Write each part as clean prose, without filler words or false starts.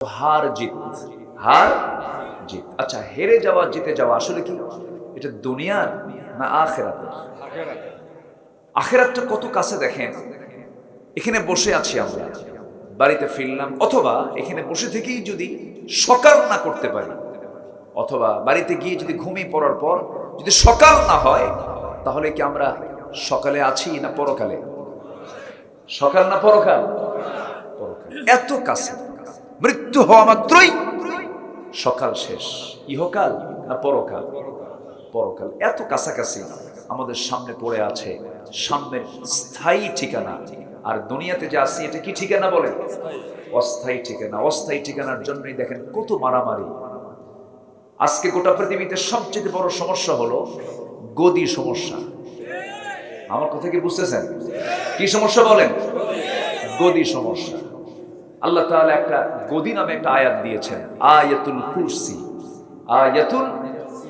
হার জিত, হার জিত। আচ্ছা, হেরে যাওয়া জিতে যাওয়া আসলে কি এটা দুনিয়ার না আখিরাতের? আখিরাতটা কত কাছে দেখেন। এখানে বসে আছি আমরা, বাড়িতে ফিরলাম, অথবা এখানে বসে থেকেই যদি সকাল না করতে পারি, অথবা বাড়িতে গিয়ে যদি ঘুমিয়ে পড়ার পর যদি সকাল না হয়, তাহলে কি আমরা সকালে আছি না পরকালে? সকাল না পরকাল? পরকাল। এত কাছে, মৃত্যু হওয়া মাত্রই সকাল শেষ। ইহকাল না পরকাল? পরকাল। এত কাছাকাছি আমাদের সামনে পড়ে আছে, সামনের স্থায়ী ঠিকানা। আর দুনিয়াতে যে আছি এটা কি ঠিকানা বলেন? অস্থায়ী ঠিকানা। অস্থায়ী ঠিকানার জন্যই দেখেন কত মারামারি। আজকে গোটা পৃথিবীতে সবচেয়ে বড় সমস্যা হলো গদি সমস্যা। আমার কথা কি বুঝতেছেন? কি সমস্যা বলেন? গদি সমস্যা। আল্লাহ তাআলা একটা গদি নামে একটা আয়াত দিয়েছেন, আয়াতুল কুরসি। আয়াতুল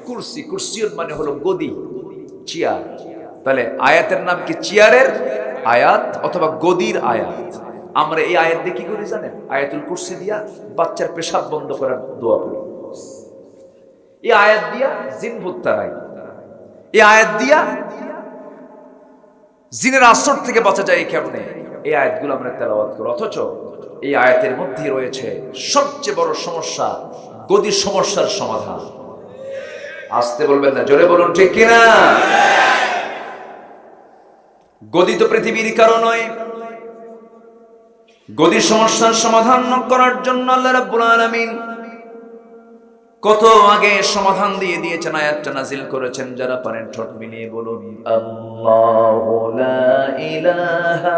কুরসি, কুরসিয়ত মানে হলো গদি, চেয়ার। তাহলে আয়াতের নাম কি চেয়ারের আয়াত অথবা গদির আয়াত? আমরা এই আয়াত দিয়ে কি করি জানেন? আয়াতুল কুরসি দিয়া বাচ্চার পেশাব বন্ধ করার দোয়া পড়ি। এই আয়াত দিয়া জিন ভূত তাড়াই। এই আয়াত দিয়া জিনের আসর থেকে বাঁচা যায় কেমনে? এই আয়াতগুলো আমরা তেলাওয়াত করি। অথচ এই আয়াতের মধ্যে রয়েছে সবচেয়ে বড় সমস্যা, গদি সমস্যার সমাধান। আসতে বলবেন না, জোরে বলুন ঠিক কিনা? গদি তো পৃথিবীর কারো নয়। গদি সমস্যার সমাধান করার জন্য আল্লাহ রাব্বুল আলামিন কত আগে সমাধান দিয়ে দিয়েছেন, আয়াতটা নাজিল করেছেন। যারা পারেন ঠোঁট মিলিয়ে বলুন, আল্লাহু লা ইলাহা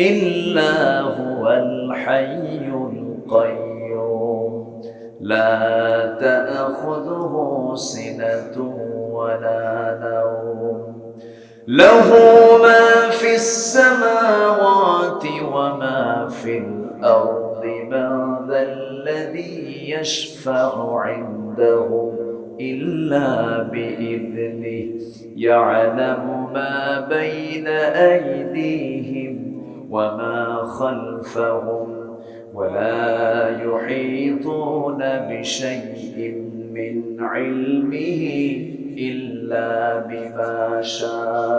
ইল্লা হুয়াল হাইয়ুল কাইয়্যুম লা তা'খুযুহু সিনাতুন ওয়া লা নাওম লাহু মা ফিস সামাওয়াতি ওয়া মা ফিল আরদি মা যাল্লাযী ইয়াশফা'ু 'ইনদাহু ইল্লা বিইذনিহি ইয়া'লামু মা বাইনা আইদিহিম ওয়া মা খালফাহুম ওয়া লা ইউহীতুনা বিশাইইন মিন 'ইলমিহি ইল্লা বিমা শা'a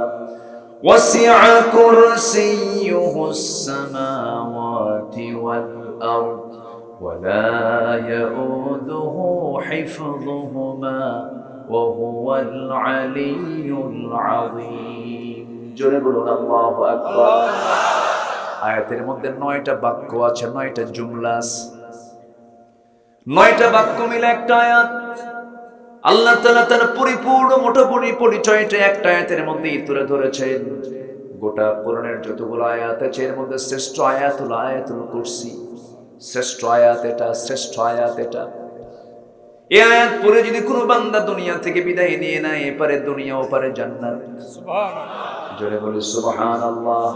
وسع كرسيه السماوات والأرض ولا يؤوده حفظهما وهو العلي العظيم জোরে বলুন আল্লাহু আকবার। আয়াতের মধ্যে 9টা বাক্য আছে, 9টা জুমলা আছে। 9টা বাক্য মিলে একটা আয়াত। আল্লাহ তাআলা তার পরিপূর্ণ মোটামুটি পরিচয়টা একটা আয়াতের মধ্যেই তুলে ধরেছেন। গোটা কোরআনের যতগুলো আয়াত আছে এর মধ্যে শ্রেষ্ঠ আয়াত হলো আয়াতুল কুরসি। শ্রেষ্ঠ আয়াত এটা, শ্রেষ্ঠ আয়াত এটা। এই আয়াত পড়ে যদি কোনো বান্দা দুনিয়া থেকে বিদায় নিয়ে নেয়, এপারে দুনিয়া ওপারে জান্নাত। সুবহানাল্লাহ, জোরে বলি সুবহানাল্লাহ।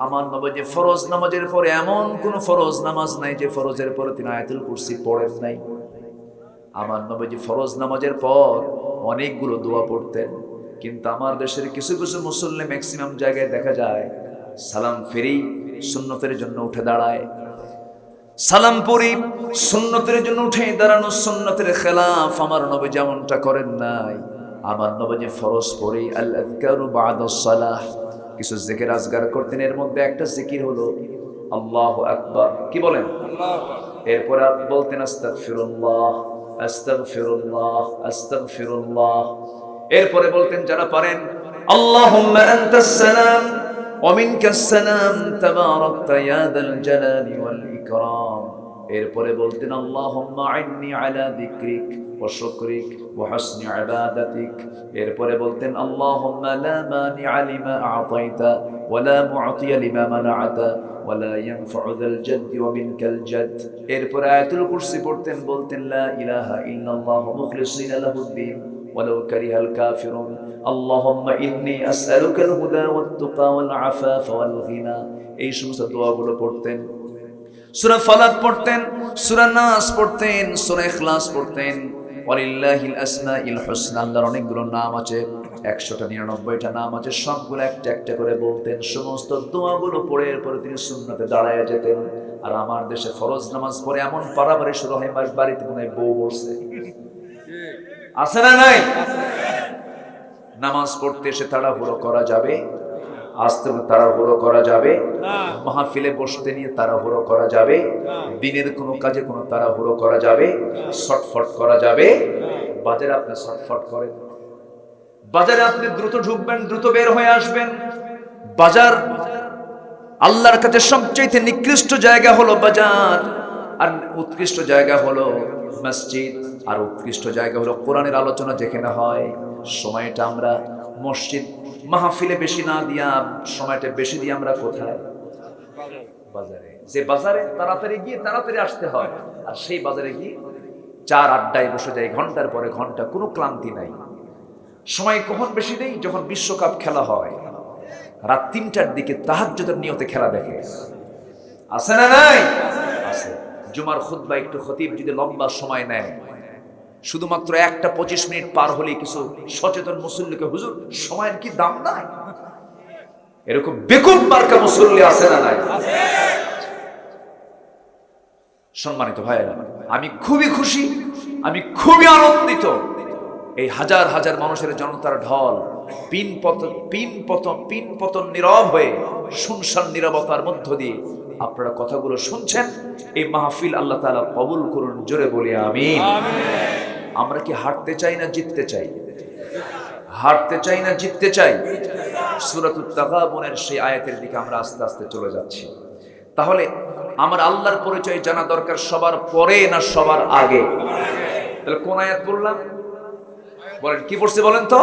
আমার নবীজি ফরজ নামাজের পরে এমন কোন ফরজ নামাজ নাই যে ফরজের পরে তিনি আয়াতুল কুরসি পড়েন নাই। আমার নবীজি ফরজ নামাজের পর অনেকগুলো দোয়া পড়তেন, কিন্তু আমার দেশের কিছু কিছু মুসল্লি ম্যাক্সিমাম জায়গায় দেখা যায় সালাম ফেরি সুন্নতের জন্য উঠে দাঁড়ায়, সালাম পড়ি সুন্নতের জন্য উঠে দাঁড়ানো সুন্নতের খেলাফ। আমার নবী যেমনটা করেন নাই। আমার নবীজি ফরজ পড়ি আল আযকারু বা'দাস সালাহ, কিছু জিকির আজগার করতেন। এর মধ্যে একটা জিকির হলো আল্লাহু আকবার। কি বলেন? আল্লাহু আকবার। এরপর বলতেন আস্তাগফিরুল্লাহ, আস্তাগফিরুল্লাহ, আস্তাগফিরুল্লাহ। এরপরে বলতেন যারা পারেন আল্লাহুম্মা আনতাস সালাম ওয়া মিনকাস সালাম তাবারাকতা ইয়া যাল জালালি ওয়াল ইকরাম। এরপরে বলতেন আল্লাহুম্মা আইন্নি আলা যিকরিক ওয়া শুকরিক ওয়া হুসনি ইবাদাতিক। এরপরে বলতেন আল্লাহুম্মা লা মানিআ লিমা আ'তাইতা ওয়া লা মু'তিয়া লিমা মানা'তা ওয়ালা ইয়ানফা'ু যাল জাদ্দি ওয়া মিনকাল জাদ। এরপর আয়াতুল কুরসি পড়তেন, বলতেন লা ইলাহা ইল্লাল্লাহু মুখলিসিনা লাহুদ-দ্বীন ওয়ালাউ কারিহাল কাফিরুন। আল্লাহুম্মা ইন্নী আসআলুকাল হুদা ওয়াত তুকা ওয়াল আফাফা ওয়াল গিনা। এই সমস্ত দোয়াগুলো পড়তেন। সূরা ফালাক পড়তেন, সূরা নাস পড়তেন, সূরা ইখলাস পড়তেন। ওয়ালিল্লাহিল আসমাউল হুসনা, আল্লাহর অনেকগুলো নাম আছে, 100টা 99টা নাম আছে, সবগুলো একটা একটা করে বলতেন। সমস্ত দোয়াগুলো পড়ে এরপরে তিনি সুন্নতে দাঁড়ায় যেতেন। আর আমার দেশে ফরজ নামাজ পড়ে এমন পারাবারে শুরু হয় বাড়িতে মনে হয় বউ বসছে, আছে না নাই? নামাজ পড়তে এসে তাড়াহুড়ো করা যাবে? আসতে তাড়াহুড়ো করা যাবে? মাহফিলে বসতে নিয়ে তাড়াহুড়ো করা যাবে? দিনের কোনো কাজে কোনো তাড়াহুড়ো করা যাবে? শর্টফট করা যাবে? বাজারে আপনি শর্টফট করেন, বাজারে আপনি দ্রুত ঢুকবেন, দ্রুত বের হয়ে আসবেন। বাজার আল্লাহর কাছে সবচেয়ে নিকৃষ্ট জায়গা হলো বাজার, আর উৎকৃষ্ট জায়গা হলো মসজিদ, আর উৎকৃষ্ট জায়গা হলো কোরআনের আলোচনা যেখানে হয়। সময়টা আমরা মসজিদ মাহফিলে বেশি না দিয়া সময়টা বেশি দিয়ে আমরা কোথায়? বাজারে। যে বাজারে তাড়াতাড়ি গিয়ে তাড়াতাড়ি আসতে হয়, আর সেই বাজারে গিয়ে চার আড্ডায় বসে যায় ঘন্টার পরে ঘন্টা, কোনো ক্লান্তি নাই। সময় কখন বেশি দেই? যখন বিশ্বকাপ খেলা হয়, রাত ৩টার দিকে তাহাজ্জুদের নিয়তে খেলা দেখে, আছে না নাই? আছে। জুমার খুতবা একটু খতিব যদি লম্বা সময় নেয়, শুধুমাত্র একটা 25 মিনিট পার হলে কিছু সচেতন মুসল্লিকে, হুজুর সময়ের কি দাম নাই? এরকম বেকুব মার্কা মুসল্লি আছে না নাই? সম্মানিত ভাইয়েরা, আমি খুবই খুশি, আমি খুবই আনন্দিত। এই হাজার হাজার মানুষের জনতার ঢল পিন পতন নীরব হয়ে শুনশান নীরবতার মধ্য দিয়ে আপনারা কথাগুলো শুনছেন। এই মাহফিল আল্লাহ তাআলা কবুল করুন, জোরে বলি আমিন। আমরা কি হারতে চাই না জিততে চাই? হারতে চাই না জিততে চাই? সূরাতুত তাগাবুনের সেই আয়াতের দিকে আমরা আস্তে আস্তে চলে যাচ্ছি। তাহলে আমার আল্লাহর পরিচয় জানা দরকার সবার পরে না সবার আগে? তাহলে কোন আয়াত পড়লাম? বলেন কি পড়ছে বলেন তো?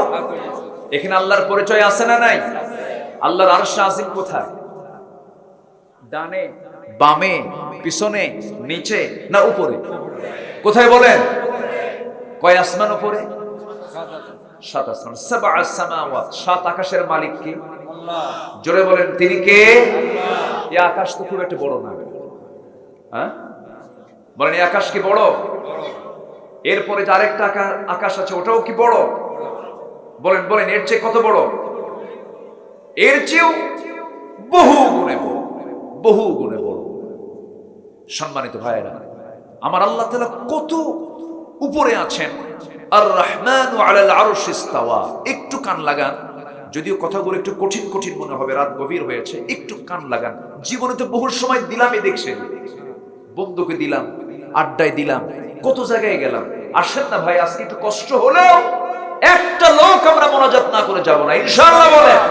এখানে আল্লাহর পরিচয় আছে না নাই? আল্লাহর আরশ আজিম কোথায়? ডানে, বামে, পিছনে, নিচে না উপরে? কোথায় বলেন? কয় আসমান উপরে? 7 আসমান। সাবআ সামাওয়াত, 7 আকাশের মালিক কে? আল্লাহ। জোরে বলেন তিনি কে? আল্লাহ। এই আকাশ তো খুব একটা বড় না, হ্যাঁ বলেন এই আকাশ কি বড়? এরপরে যে আরেকটা আকাশ আছে ওটাও কি বড়? বলেন বলেন এর চেয়ে কত বড়? এর চেয়েও বহু গুণে বড়, বহু গুণে বড়। সম্মানিত ভাইয়েরা, আমার আল্লাহ তাআলা কত উপরে আছেন। আর রহমানু আলাল আরশি ইস্তাওয়া। একটু কান লাগান, যদিও কথাগুলো একটু কঠিন কঠিন মনে হবে, রাত গভীর হয়েছে, একটু কান লাগান। জীবনে তো বহু সময় দিলামই, দেখছেন, বন্ধুকে দিলাম, আড্ডায় দিলাম, কত জায়গায় গেলাম। আসেন না ভাই, আজকে একটু কষ্ট হলেও একটা লোক আমরা মোনাজাত না করে যাব না, ইনশাআল্লাহ বলেন।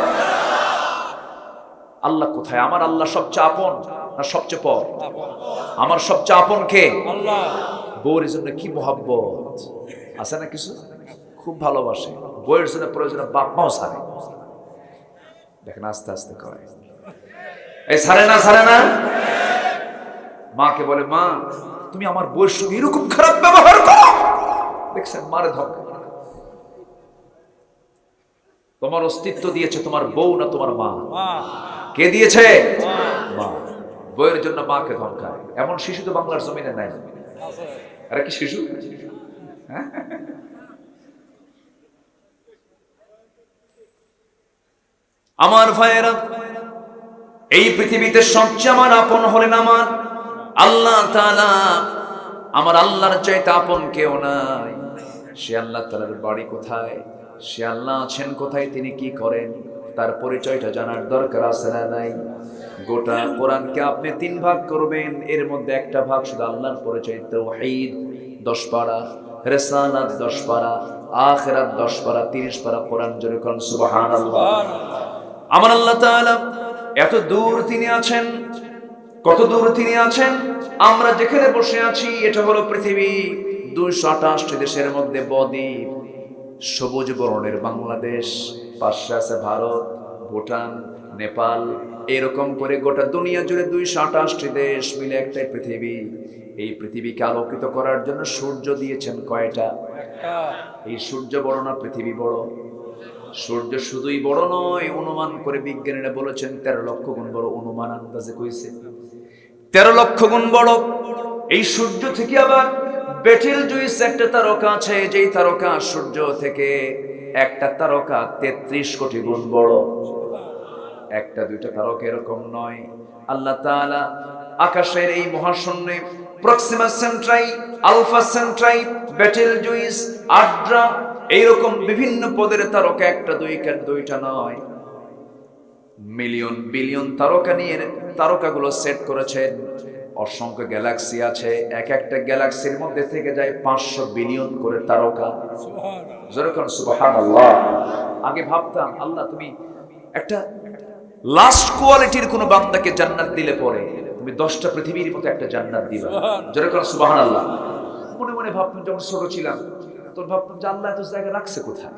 আল্লাহ কোথায়? আমার আল্লাহ সবচেয়ে আপন না সবচেয়ে পর? আমার সবচেয়ে আপন কে? আল্লাহ। বউয়ের জন্য কি মোহাব্বত আছে না কিছু? খুব ভালোবাসে। বউয়ের জন্য প্রয়োজনে বাপ মাও ছাড়ে। দেখেন আস্তে আস্তে করে, এই ছাড়ে না, ছাড়ে না। মাকে বলে, মা তুমি আমার বউয়ের সঙ্গে এরকম খারাপ ব্যবহার করো। দেখছেন, মারে ধমক। তোমার অস্তিত্ব দিয়েছে তোমার বউ না তোমার মা? কে দিয়েছে? মা। বউয়ের জন্য মাকে ধমকায়। এমন শিশু তো বাংলার জমিনে নাই। আরে কি শিশু? আমার ভাইয়েরা, এই পৃথিবীতে সবচেয়ে আমার আপন হলেন আমার আল্লাহ তাআলা। আমার আল্লাহর চাইতে আপন কেউ নাই। সে আল্লাহ তাআলার বাড়ি কোথায়? সে আল্লাহ আছেন কোথায়? তিনি কি করেন? তার পরিচয়টা জানার দরকার আছে না নাই? গোটা কোরআনকে আপনি 3 ভাগ করবেন, এর মধ্যে একটা ভাগ শুধু আল্লাহর পরিচয়, তাওহীদ 10 পারা, রিসালাত 10 পারা, আখিরাত 10 পারা, 30 পারা কোরআন। জোরে কোন সুবহানাল্লাহ। আমার আল্লাহ তাআলা এত দূর তিনি আছেন। কত দূর তিনি আছেন? আমরা যেখানে বসে আছি এটা হলো পৃথিবী। 228 দেশের মধ্যে বদ্বীপ, সবুজ বর্ণের বাংলাদেশ, পাশে আছে ভারত, ভুটান, নেপাল, এরকম করে গোটা দুনিয়া জুড়ে 228 দেশ মিলে একটাই পৃথিবী। এই পৃথিবীকে আলোকিত করার জন্য সূর্য দিয়েছেন কয়টা? এই সূর্য বড় না পৃথিবী বড়? সূর্য শুধুই বড় নয়, অনুমান করে বিজ্ঞানীরা বলেছেন 13 লক্ষ গুণ বড়। অনুমান আন্দাজে কইছে 13 লক্ষ গুণ বড়। এই সূর্য থেকে আবার বেটেল জুইস একটা তারকা আছে, যেই তারকা সূর্য থেকে একটা তারকা 33 কোটি গুণ বড়। একটা দুইটা তারকা এরকম নয়। আল্লাহ তাআলা আকাশের এই মহাশূন্যে প্রক্সিমা সেন্ট্রাই, আলফা সেন্ট্রাই, বেটেলজুইস, আড্রা, এইরকম বিভিন্ন পদের তারকা, একটা দুইটা নয়, মিলিয়ন বিলিয়ন তারকা নিয়ে তারকাগুলো সেট করেছেন। অসংখ্য গ্যালাক্সি আছে, এক একটা গ্যালাক্সির মধ্যে থেকে যায় 500 বিলিয়ন করে তারকা। যেরকম সুবহানাল্লাহ। আগে ভাবতাম আল্লাহ তুমি একটা লাস্ট কোয়ালিটির কোন বান্দাকে জান্নাত দিলে পরে তুমি 10টা পৃথিবীর মতো একটা জান্নাত দিবা। যেরকম সুবহানাল্লাহ। মনে মনে ভাবতাম যখন ছোট ছিলাম, তখন ভাবতাম যে আল্লাহ এত জায়গা রাখছে কোথায়,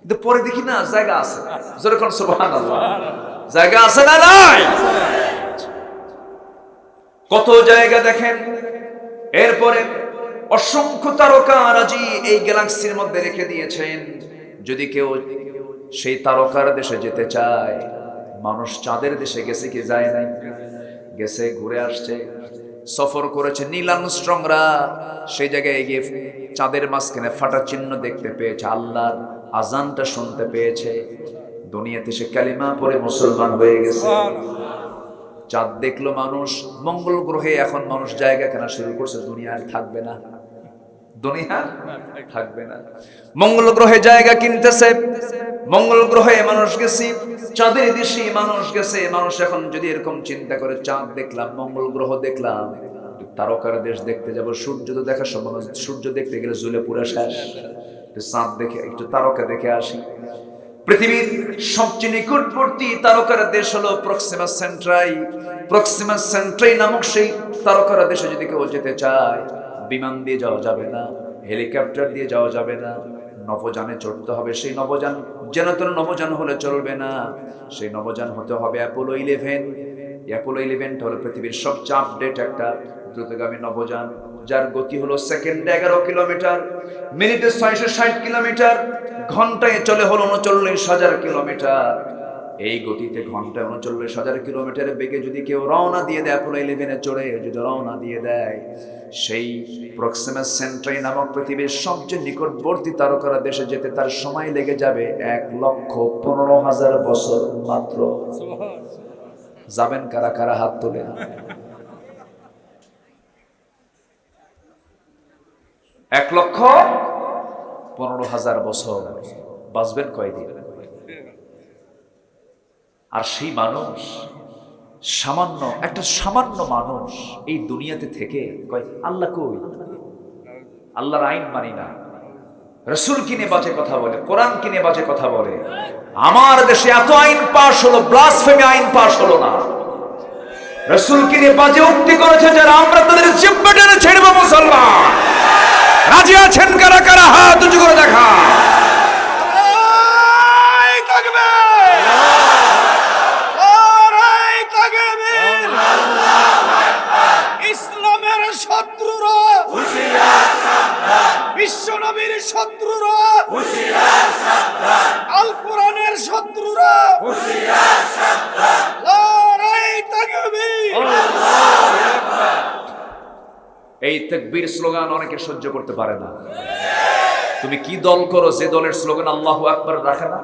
কিন্তু পরে দেখি না জায়গা আছে। যেরকম সুবহানাল্লাহ, জায়গা আছে না নাই? কত জায়গা দেখেন। এরপরে অসংখ্য তারকারাজি এই গ্যালাক্সির মধ্যে রেখে দিয়েছেন। যদি কেউ সেই তারকার দেশে যেতে চায়, মানুষ চাঁদের দেশে গেছে কি যায় নাই? গেছে, ঘুরে আসছে, সফর করেছে। নীল আর্মস্ট্রংরা সেই জায়গায় গিয়ে চাঁদের মাঝখানে ফাটা চিহ্ন দেখতে পেয়েছে, আল্লাহর আজানটা শুনতে পেয়েছে। দুনিয়াতে সে কালিমা পড়ে মুসলমান হয়ে গেছে। চাঁদ দেখলো মানুষ। মঙ্গল গ্রহে এখন মানুষ জায়গা কেনা শুরু করছে, দুনিয়া আর থাকবে না, দুনিয়া থাকবে না। মঙ্গল গ্রহে জায়গা কিনতেছে, মঙ্গল গ্রহে মানুষ গেছে, চাঁদের দেশে মানুষ গেছে। মানুষ এখন যদি এরকম চিন্তা করে, চাঁদ দেখলাম, মঙ্গল গ্রহ দেখলাম, তারকার দেশ দেখতে যাব, সূর্য তো দেখার সম্ভাবনা, সূর্য দেখতে গেলে জ্বলে পুরো শেষ, চাঁদ দেখে একটু তারকা দেখে আসি। পৃথিবীর সবচেয়ে নিকটবর্তী তারকার দেশ হলো প্রক্সিমা সেন্ট্রাই। প্রক্সিমা সেন্ট্রাই নামক সেই তারকার দেশে যদি কেউ যেতে চায়, বিমান দিয়ে যাওয়া যাবে না, হেলিকপ্টার দিয়ে যাওয়া যাবে না, নভোযানে চড়তে হবে। সেই নভোযান যেন তেন নভোযান হলে চলবে না, সেই নভোযান হতে হবে অ্যাপোলো 11। অ্যাপোলো 11 হলো পৃথিবীর সবচেয়ে আপডেট একটা দ্রুতগামী নভোযান, যার গতি হলো সেকেন্ডে 11 কিলোমিটার, মিনিটে 660 কিলোমিটার, ঘন্টায় চলে হলো 39,000 কিলোমিটার। এই গতিতে ঘন্টায় 39,000 কিলোমিটার বেগে যদি কেউ রওনা দিয়ে দেয়, অ্যাপোলো 11 চড়ে যদি রওনা দিয়ে দেয়, সেই প্রক্সিমা সেন্ট্রাই নামক পৃথিবীর সবচেয়ে নিকটবর্তী তারকারা দেশে যেতে তার সময় লেগে যাবে 1,15,000 বছর মাত্র। যাবেন কারা কারা? হাত তোলেন। 1,15,000 বছর বাঁচবেন কয়দিন? আর সেই মানুষ সামান্য মানুষ এই দুনিয়াতে থেকে কয় আল্লাহ কই? আল্লাহর আইন মানি না, রাসূল কিনে বাজে কথা বলে, কোরআন কিনে বাজে কথা বলে। আমার দেশে এত আইন পাশ হলো, ব্লাসফেমি আইন পাশ হলো না। রাসূল কিনে বাজে উক্তি করেছে যারা, আমরা তাদের জিহ্বা টেনে ছেড়ব। মুসলমান রাজি আছেন কারা কারা? হাত উঁচু করে দেখা। ইসলামের শত্রুরা হুঁশিয়ার সাবধান, বিশ্ব নবীর শত্রুরা হুঁশিয়ার সাবধান, আল কোরআনের শত্রুরা হুঁশিয়ার সাবধান। লড়াই তাকবীর, আল্লাহু আকবার। এই তাকবীর স্লোগান অনেকে সহ্য করতে পারে না। তুমি কি দল করো যে দলের স্লোগান আল্লাহু আকবার রাখে না?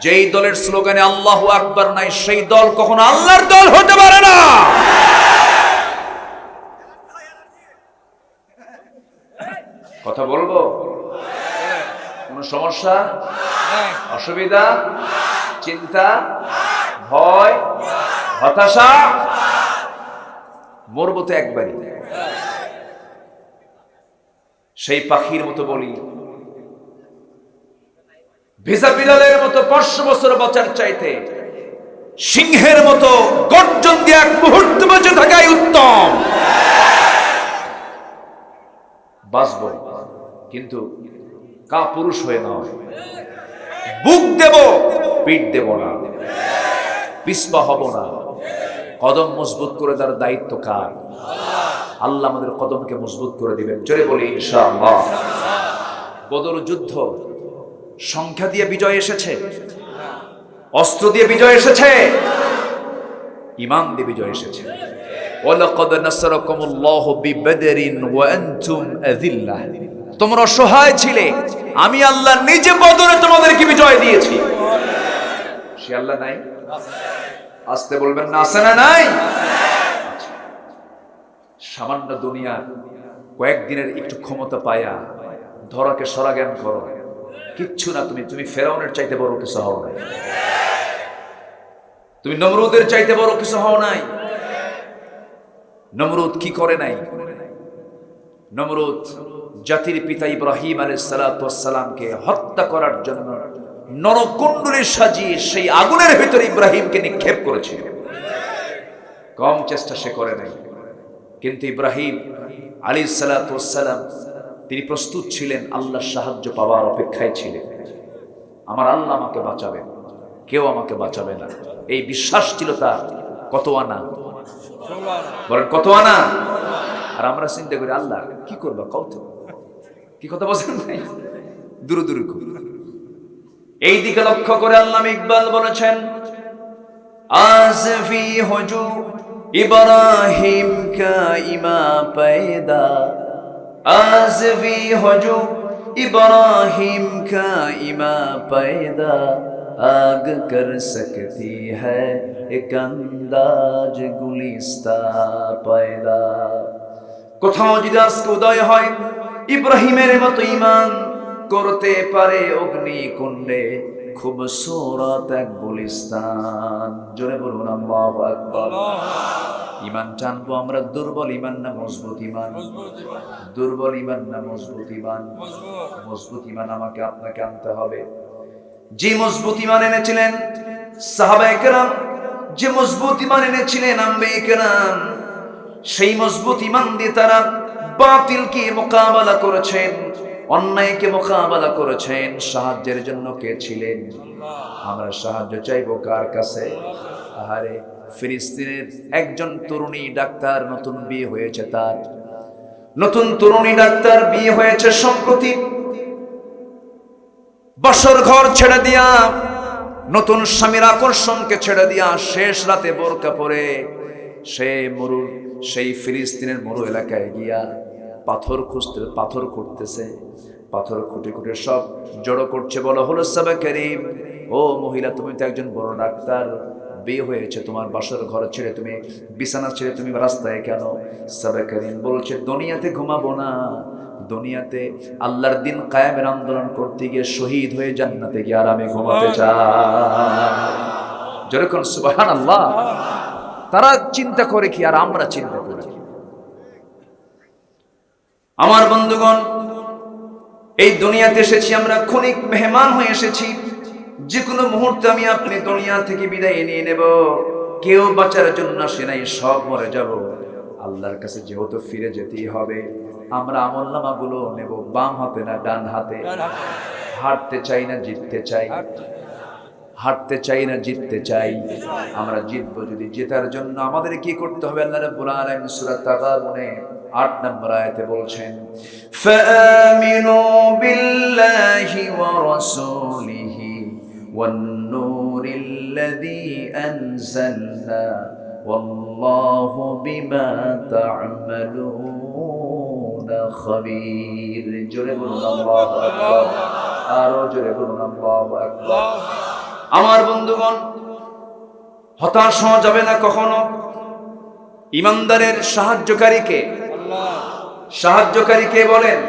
যেই দলের স্লোগানে আল্লাহু আকবার নাই, সেই দল কখনো আল্লাহর দল হতে পারে না। কথা বলবো? কোন সমস্যা, অসুবিধা, চিন্তা, ভয়, হতাশা? মরবো তো একবারই। সেই পাখির মতো বলি, ভেজা বিড়ালের মতো 500 বছর বাঁচার চাইতে সিংহের মতো গর্জন দিয়ে এক মুহূর্ত বেঁচে থাকাই উত্তম। বাঁচবো কিন্তু কাপুরুষ হয়ে নয়। বুক দেব, পিঠ দেব না, পিছপা হব না। কদম মজবুত করে দেওয়ার দায়িত্ব কার? আল্লাহ আমাদের কদমকে মজবুত করে দিবেন। জোরে বলি ইনশাআল্লাহ। বদর যুদ্ধ সংখ্যা দিয়ে বিজয় এসেছে, অস্ত্র দিয়ে বিজয় এসেছে, ঈমান দিয়ে বিজয় এসেছে। ওয়ালাকাদ নাসারাকুমুল্লাহু বিবদরিন ওয়া আনতুম আযিল্লাহ। তোমরা অসহায় ছিলে, আমি আল্লাহ নিজে বদরে তোমাদেরকে বিজয় দিয়েছি। সে আল্লাহ নাই? আসতে বলবেন না, আছে না নাই? সামান্য দুনিয়া কয়েকদিনের একটু ক্ষমতা পায়া ধরাকে সরাজ্ঞান করো, কিচ্ছু না। তুমি ফেরাউনের চাইতে বড় কিছু হও নাই, তুমি নমরুদের চাইতে বড় কিছু হও নাই। নমরুদ কি করে নাই? নমরুদ জাতির পিতা ইব্রাহিম আলাইহিস সালাতু ওয়াস সালামকে হত্যা করার জন্য নরকুণ্ডলী সাজিয়ে সেই আগুনের ভিতরে ইব্রাহিমকে নিক্ষেপ করেছিল। কম চেষ্টা সে করে নাই, কিন্তু ইব্রাহিম আলাইহিস সালাতু ওয়াস সালাম তিনি প্রস্তুত ছিলেন, আল্লাহর সাহায্য পাওয়ার অপেক্ষায় ছিলেন। আমার আল্লাহ আমাকে বাঁচাবেন, কেউ আমাকে বাঁচাবে না, এই বিশ্বাস ছিল তার। কত আনা বলেন, কত আনা। আর আমরা চিন্তা করি আল্লাহ কি করবো, কত কি কথা বলছেন ভাই, দূরে দূরে। এই দিকে লক্ষ্য করে আল্লামা ইকবাল বলেছেন, আজ ফি হুজু ইব্রাহিম কা ইমা পয়দা, আজ ফি হুজু इब्राहिम का इमा पैदा, आग कर सकती है एक अंदाज गुलिस्ता पैदा। কোথাও যদি আজকে উদয় হয় ইব্রাহিমের মতো ঈমান করতে পারে অগ্নিকুণ্ডে খুবসুরত এক গুলিস্তান। জোরে বলুন আল্লাহু আকবার। ঈমান টানবো আমরা, দুর্বল ঈমান না মজবুত ঈমান? দুর্বল ঈমান না মজবুত ঈমান? মজবুত ঈমান আমাকে আপনাকে আনতে হবে। যে মজবুত ঈমান এনেছিলেন সাহাবায়ে কেরাম, যে মজবুত ঈমান এনেছিলেন আম্বিয়ে কেরাম, সেই মজবুত ঈমান দিয়ে তারা বাতিলকে মোকাবেলা করেছেন, অন্যায়কে মোকাবেলা করেছেন। সাহায্যের জন্য কে ছিলেন? আমরা সাহায্য চাইবো কার কাছে? আহারে, ফিলিস্তিনের একজন তরুণী ডাক্তার, নতুন বিয়ে হয়েছে তার, নতুন তরুণী ডাক্তার বিয়ে হয়েছে সম্প্রতি, বাসর ঘর ছেড়ে দিয়া, নতুন স্বামীর আকর্ষণকে ছেড়ে দিয়া শেষ রাতে বোরকা পরে সে সেই ফিলিস্তিনের মরু এলাকায় গিয়া পাথর খুঁড়তেছে, পাথর খুঁটে খুঁটে সব জড়ো করছে। বলো হলো সাবা করিম, ও মহিলা, তুমি তো একজন বড় ডাক্তার, বিয়ে হয়েছে, তোমার বাসর ঘর ছেড়ে তুমি, বিছানা ছেড়ে তুমি রাস্তায় কেন? সাবা করিম বলছে, দুনিয়াতে ঘুমাবো না, দুনিয়াতে আল্লাহর দিন কায়েমের আন্দোলন করতে গিয়ে শহীদ হয়ে জান্নাতে গিয়ে আরামে ঘুমাতে চায়। যেরকম সুবহানাল্লাহ। তারা চিন্তা করে কি আর আমরা চিন্তা করি? আমার বন্ধুগণ, এই দুনিয়াতে এসেছি আমরা ক্ষণিক মেহমান হয়ে এসেছি। যে কোনো মুহূর্তে আমি আপনি দুনিয়া থেকে বিদায় নিয়ে নেব। কেউ বাঁচার জন্য আসে নাই, সব মরে যাব। আল্লাহর কাছে যেহেতু ফিরে যেতেই হবে, আমরা আমলনামাগুলো নেব বাম হাতে না ডান হাতে। হাঁটতে চাই না জিততে চাই, হাঁটতে চাই না জিততে চাই। আমরা জিতবো যদি, জেতার জন্য আমাদের কি করতে হবে? আল্লাহ রাব্বুল আলামিন সূরা তাগাবুনে ৮ নম্বর আয়াতে বলছেন, ফাআমিনু বিল্লাহি ওয়া রাসূলিহি ওয়ান নূরিল্লাযী আনজালনা ওয়াল্লাহু বিমা তা'মালুনা খাবীর। জোরে বলুন আল্লাহু আকবার, আরো জোরে বলুন আল্লাহু আকবার। আমার বন্ধুগণ, হতাশ হওয়া যাবে না কখনো। ইমানদারের সাহায্যকারীকে, সাহায্যকারীকে বলেন।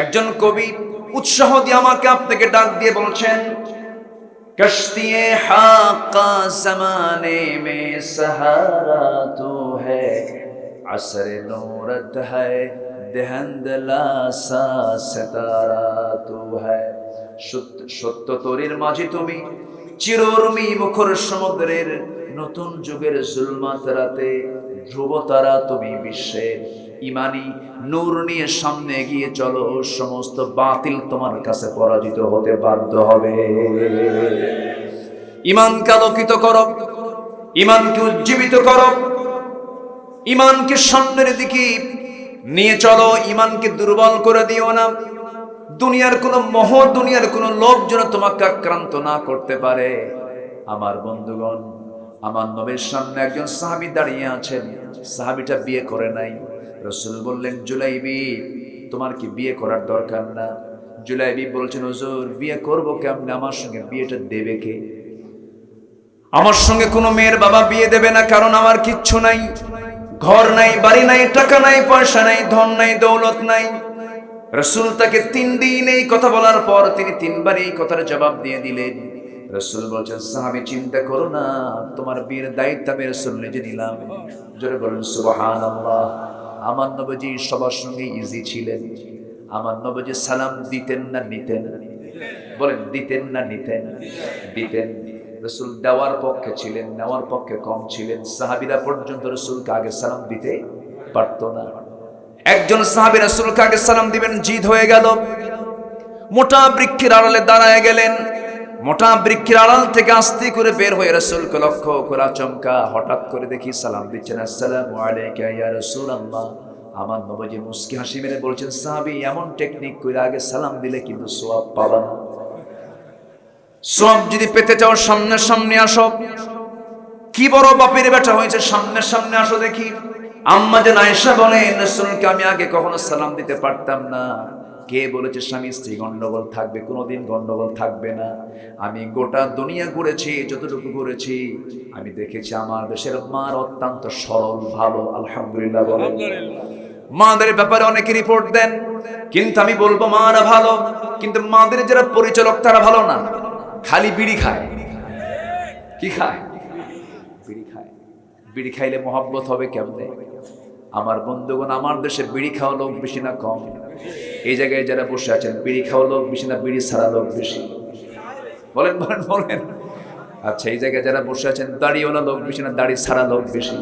একজন কবি উৎসাহ দিয়ে আমাকে আপনাকে ডাক দিয়ে বলছেন, কশ্তিয়ে হাক্কা জমানে মে সাহারা তু হ্যায়, আসরে নূরত হ্যায়, দেহন্দলা সা সিতারা তু হ্যায়। সত্য তরির মাঝে তুমি, চিরর্মি মুখর সমুদ্রের, নতুন যুগের জুলমাত রাতে ধ্রুব তারা তুমি, বিশ্বের ইমানি নূর নিয়ে সামনে এগিয়ে চলো। সমস্ত বাতিল তোমার কাছে পরাজিত হতে বাধ্য হবে। ইমানকে আলোকিত করো, ইমানকে উজ্জীবিত করো, ইমানকে সামনের দিকে নিয়ে চলো। ইমানকে দুর্বল করে দিও না। দুনিয়ার কোন মোহ, দুনিয়ার কোন লোভ যেন তোমাকে আক্রান্ত না করতে পারে। আমার বন্ধুগণ, আমার নবীর সামনে একজন সাহাবী দাঁড়িয়ে আছেন। সাহাবীটা বিয়ে করে নাই। রাসূল বললেন, জুলাইবি, তোমার কি বিয়ে করার দরকার না? জুলাইবি বলছেন, হুজুর বিয়ে করব কেমনে? আমার সঙ্গে বিয়েটা দেবে কে? আমার সঙ্গে কোনো মেয়ের বাবা বিয়ে দেবে না, কারণ আমার কিচ্ছু নাই, ঘর নাই, বাড়ি নাই, টাকা নাই, পয়সা নাই, ধন নাই, দৌলত নাই। রাসূল তাকে 3 দিন এই কথা বলার পর তিনি 3 বার এই কথার জবাব দিয়ে দিলেন। রাসূল বলছেন, সাহাবী চিন্তা করো না, তোমার বিয়ের দায়িত্ব আমি রাসূল নিজে নিলাম। জোরে বলেন সুবহানাল্লাহ। আমার নবীজি সবার সঙ্গে ইজি ছিলেন। আমার নবীজি সালাম দিতেন না নিতেন? বলেন, দিতেন না নিতেন? দিতেন। রাসূল দেওয়ার পক্ষে ছিলেন, নেওয়ার পক্ষে কম ছিলেন। সাহাবীরা পর্যন্ত রাসূলকে আগে সালাম দিতে পারতো না। একজন সাহাবী রাসূলকে আগে সালাম দিবেন, জিদ হয়ে গেল। মোটা বৃক্ষের আড়ালে দাঁড়ায় গেলেন। মোটা বৃক্ষের আড়াল থেকে আস্তে করে বের হয়ে রাসূলকে লক্ষ্য করে আচমকা হঠাৎ করে দেখি সালাম দিচ্ছেন, আসসালামু আলাইকা ইয়া রাসূলুল্লাহ। আমার নবীজি মুস্কি হাসি মেরে বলছেন, সাহাবী এমন টেকনিক করে আগে সালাম দিলে কিন্তু সওয়াব পাবা না। সওয়াব যদি পেতে চাও সামনে সামনে আসো। কি বড় বাপের বেটা হয়েছে, সামনে সামনে আসো দেখি। আম্মা জান আয়েশা বলেন, রাসূলকে আমি আগে কখনো সালাম দিতে পারতাম না। কে বলেছে স্বামী স্ত্রী গন্ডগোল থাকবে? কোনোদিন গন্ডগোল থাকবে না। আমি গোটা দুনিয়া ঘুরেছি, যতটুকু ঘুরেছি আমি দেখেছি আমার দেশের মার অত্যন্ত সরল, ভালো। আলহামদুলিল্লাহ বলেন। মাদের ব্যাপারে অনেকে রিপোর্ট দেন, কিন্তু আমি বলবো মারা ভালো, কিন্তু মাদের যারা পরিচালক তারা ভালো না। খালি বিড়ি খায়। কি খায়? বিড়ি খায়। বিড়ি খাইলে মহব্বত হবে কেমনে? আমার বন্ধুগণ, আমার দেশে বিড়ি খাওয়া লোক বেশি না কম? এই জায়গায় যারা বসে আছেন, বিড়ি খাওয়া লোক বেশি না বিড়ি ছাড়া লোক বেশি? বলেন বলেন বলেন। আচ্ছা, এই জায়গায় যারা বসে আছেন, দাড়িওয়ালা লোক বেশি না দাড়ি ছাড়া লোক বেশি?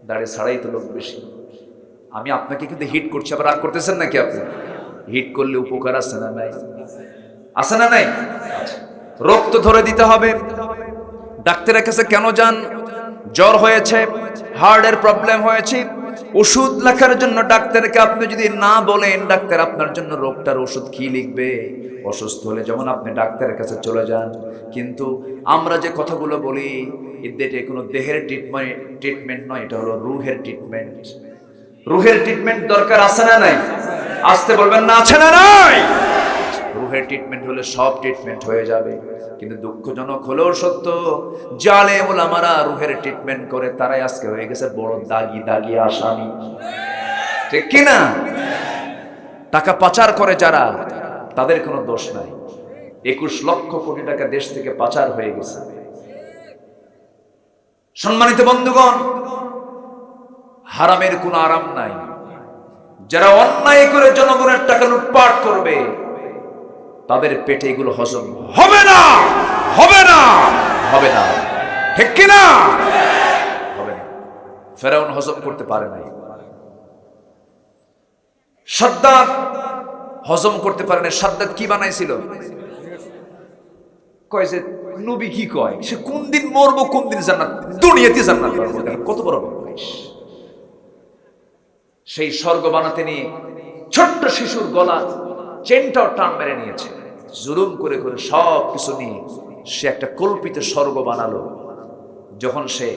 দাড়ি ছাড়াই তো লোক বেশি। আমি আপনাকে কিন্তু হিট করছি, আবার রাগ করতেছেন নাকি আপনি? হিট করলে উপকার আছে না নাই? আছে না নাই? রক্ত ধরে দিতে হবে। ডাক্তারের কাছে কেন যান? জ্বর হয়েছে, হার্টের প্রবলেম হয়েছে, ওষুধ লেখার জন্য ডাক্তারকে আপনি যদি না বলেন, ডাক্তার আপনার জন্য রোগটার ওষুধ কি লিখবে? অসুস্থ হলে যেমন আপনি ডাক্তারের কাছে চলে যান। কিন্তু আমরা যে কথাগুলো বলি, এটা কোনো দেহের ট্রিটমেন্ট নয়, এটা হলো রুহের ট্রিটমেন্ট। রুহের ট্রিটমেন্ট দরকার আছে না নাই? আসতে বলবেন না, আছে না নাই? রুহের ট্রিটমেন্ট হলে সব ট্রিটমেন্ট হয়ে যাবে। কিন্তু দুঃখজনক হলেও সত্য, জালে ওলামারা রুহের ট্রিটমেন্ট করে তারাই আজকে হয়ে গেছে বড় দাগি দাগি আসামি। ঠিক কি না? টাকা পাচার করে যারা, তাদের কোনো দোষ নাই। 21 লক্ষ কোটি টাকা দেশ থেকে পাচার হয়ে গেছে। সম্মানিত বন্ধুগণ, হারামের কোনো আরাম নাই। যারা অন্যায় করে জনগণের টাকা লুটপাট করবে, তাদের পেটে এগুলো হজম হবে না, হবে না, হবে না। ঠিক কি না? হবে না। ফেরাউন হজম করতে পারে নাই, সাদ্দাত হজম করতে পারে না। সাদ্দাত কি বানাইছিল? কয় যে নবী কি কয়, সে কোন দিন মরবো, কোন দিন জান্নাত, দুনিয়াতে জান্নাত পাবো। কত বড় বদমাইশ! সেই স্বর্গ বানাতে নিয়ে ছোট্ট শিশুর গলা চেনটাও টান মেরে নিয়েছে। জুলুম করে করে সব কিছু নিয়ে সে একটা কল্পিত স্বর্গ বানালো। যখন সে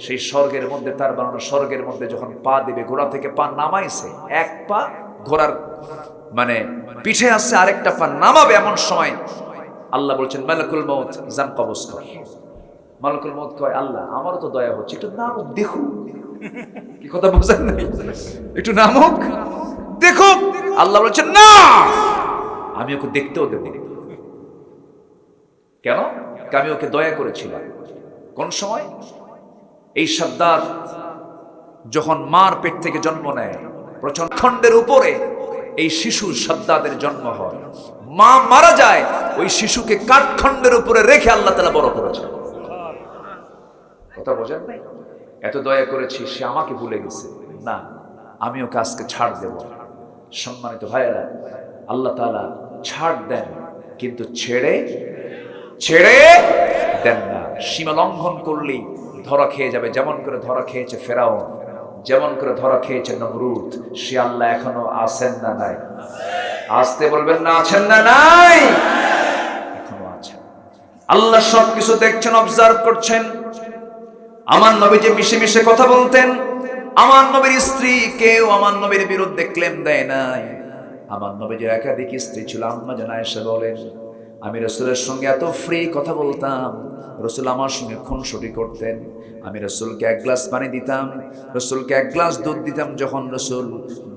সেই স্বর্গের মধ্যে, তার বানানো স্বর্গের মধ্যে যখন পা দিবে, ঘোড়া থেকে পা নামাইছে, এক পা ঘোড়ার মানে পিঠে আসছে, আরেকটা পা নামাবে, এমন সময় আল্লাহ বলছেন, মালাকুল মউত জান কবজ কর। মালাকুল মউত কয়, আল্লাহ আমারও তো দয়া হচ্ছে, একটু নামুক দেখুন। কি কথা বোঝেন নাই? একটু নামুক দেখো। আল্লাহ বলছেন, না, আমি ওকে দেখতেও দেব। কেন? আমি ওকে দয়া করেছিলাম। কোন সময়? এই সাদ্দাত যখন মার পেট থেকে জন্ম নেয়, প্রচন্ড খণ্ডের উপরে এই শিশু সাদ্দাতের জন্ম হয়। মা মারা যায়, ওই শিশুকে কাঠখণ্ডের উপরে রেখে আল্লাহ তাআলা বড় করেছে। কথা বোঝেন নাই? এত দয়া করেছি, সে আমাকে ভুলে গেছে, না, আমি ওকে আজকে ছাড় দেব। সম্মানিত ভাইয়েরা, আল্লাহ তাআলা ছাড় দেন, কিন্তু ছেড়ে দেন না। সীমা লঙ্ঘন করলেই ধরা খেয়ে যাবে। যেমন করে ধরা খেয়েছে ফেরাউন, যেমন করে ধরা খেয়েছে নমরুদ। সে আল্লাহ এখনো আছেন না নাই? আসতে বলবেন না, আছেন না নাই? এখনো আছেন। আল্লাহ সবকিছু দেখছেন, অবজার্ভ করছেন। আমার নবী যে মিশে মিশে কথা বলতেন, আমার নবীর স্ত্রী কেউ আমার নবীর বিরুদ্ধে ক্লেম দেয় নাই। আমার নবী যে একাধিক স্ত্রী ছিল। আম্মা জান আয়েশা বলেন, আমি রসুলের সঙ্গে এত ফ্রি কথা বলতাম, রসুল আমার সঙ্গে খুনসুটি করতেন। আমি রসুলকে এক গ্লাস পানি দিতাম, রসুলকে এক গ্লাস দুধ দিতাম, যখন রসুল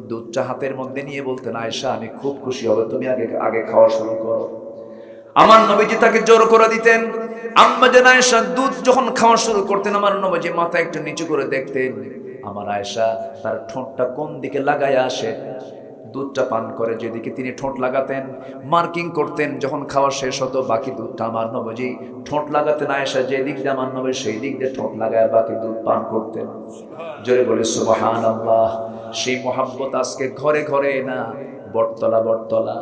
দুধটা হাতের মধ্যে নিয়ে বলতেন, আয়েশা আমি খুব খুশি হব, তুমি আগে খাওয়া শুরু করো। আমার নবীজি তাকে জোর করে দিতেন। আম্মা জান আয়েশা দুধ যখন খাওয়া শুরু করতেন, আমার নবীজি মাথা একটু নিচু করে দেখতেন আমার আয়েশা তার ঠোঁটটা কোন দিকে লাগায়া আসে। দুধটা পান করে যেদিকে তিনি ঠোঁট লাগাতেন, মার্কিং করতেন। যখন খাওয়া শেষ হতো, বাকি দুধটা আমার নবীজি ঠোঁট লাগাতেন, আয়েশা যে দিক দিয়ে আমার নবী সেই দিক দিয়ে ঠোঁট লাগায় বাকি দুধ পান করতেন। জোরে বলে সুবহানাল্লাহ। সেই মহাব্বত আজকে ঘরে ঘরে না, বটতলা বটতলা।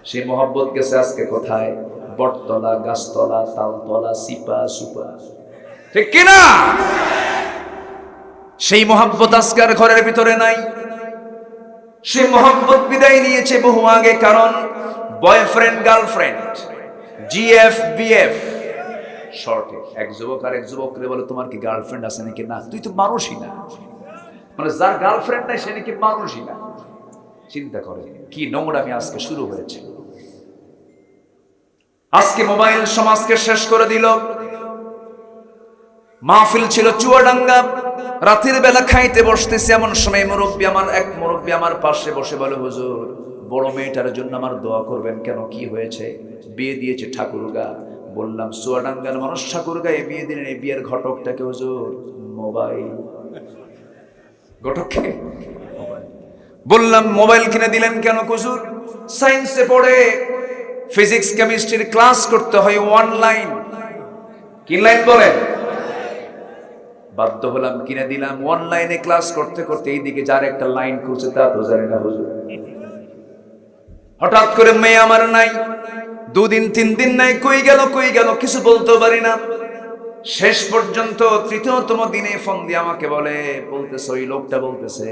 সেই মহব্বত গেছে আজকে কোথায়? বটতলা, গাছতলা, তালতলা, সিপা সুপা, ঠিক কিনা? সেই মহব্বত আজকে আর ঘরের ভিতরে নাই। সেই মহব্বত বিদায় নিয়েছে বহু আগে। কারণ বয়ফ্রেন্ড গার্লফ্রেন্ড, জিএফ বিএফ শর্টে। এক যুবক আর এক যুবকরে বলে, তোমার কি গার্লফ্রেন্ড আছে নাকি? না, তুই তো মানুষই না। মানে যার গার্লফ্রেন্ড নাই সে নাকি মানুষই না। চিন্তা করে কি নোংরামি আজকে শুরু হয়েছে। আজকে মোবাইল সমাজকে শেষ করে দিল। মাহফিল ছিল চুয়াডাঙ্গা, রাতের বেলা খাইতে বসতেছে, এমন সময় এক মুরব্বী আমার পাশে বসে বলে, হুজুর বড় মেয়েটার জন্য আমার দোয়া করবেন। কেন, কি হয়েছে? বিয়ে দিয়েছে ঠাকুরগা। বললাম চুয়াডাঙ্গার মানুষ ঠাকুরগাঁয়ে বিয়ে দিলেন, এই বিয়ের ঘটকটাকে হুজুর মোবাইল। ঘটককে বললাম মোবাইল কিনে দিলেন কেন? হুজুর সায়েন্সে পড়ে ফিজিক্স কেমিস্ট্রির ক্লাস করতে হয় অনলাইন। কি লাইন বলেন? বাধ্য হলাম, কিনে দিলাম। অনলাইনে ক্লাস করতে করতে এইদিকে যার একটা লাইন খুঁজে তা তো জানি না হুজুর। হঠাৎ করে মেয়ে আমার নাই, 2 দিন 3 দিন নাই, কই গেল কিছু বলতে পারি না। শেষ পর্যন্ত 3তম দিনে ফোন দিয়ে আমাকে বলতেছে, ওই লোকটা বলতেছে,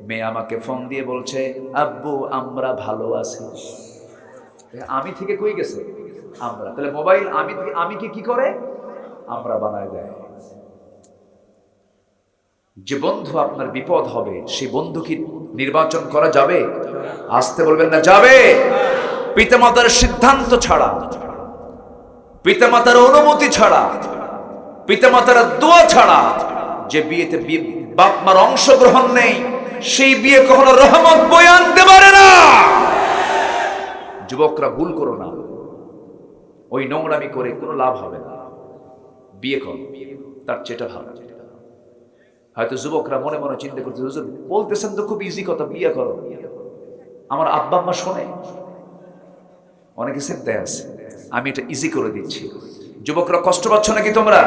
মেয়ে আমাকে ফোন দিয়ে বলছে, আব্বু আমরা ভালো আছি। আমি থেকে কই গেছে আমরা? তাহলে মোবাইল আমি কি করে আমরা বানায় দেয়। যে বন্ধু আপনার বিপদ হবে, সেই বন্ধু কি নির্বাচন করা যাবে? আসতে বলবেন না, যাবে। পিতামাতার সিদ্ধান্ত ছাড়া, পিতামাতার অনুমতি ছাড়া, পিতামাতার দোয়া ছাড়া যে বিয়েতে বাপ মার অংশগ্রহণ নেই, সেই বিয়ে কখনো রহমত বয়ে আনতে পারে না। যুবকরা ভুল করো না, ওই নোংরামি করে কোনো লাভ হবে না। বিয়ে করো, তার চেয়ে ভালো। হয়তো যুবকরা মনে মনে চিন্তা করতে, হুজুর বলতেছেন তো খুব ইজি কথা, বিয়ে করো। আমার আব্বা আম্মা শোনে, অনেকে চিন্তায় আছে, আমি এটা ইজি করে দিচ্ছি। যুবকরা কষ্ট পাচ্ছ নাকি তোমরা?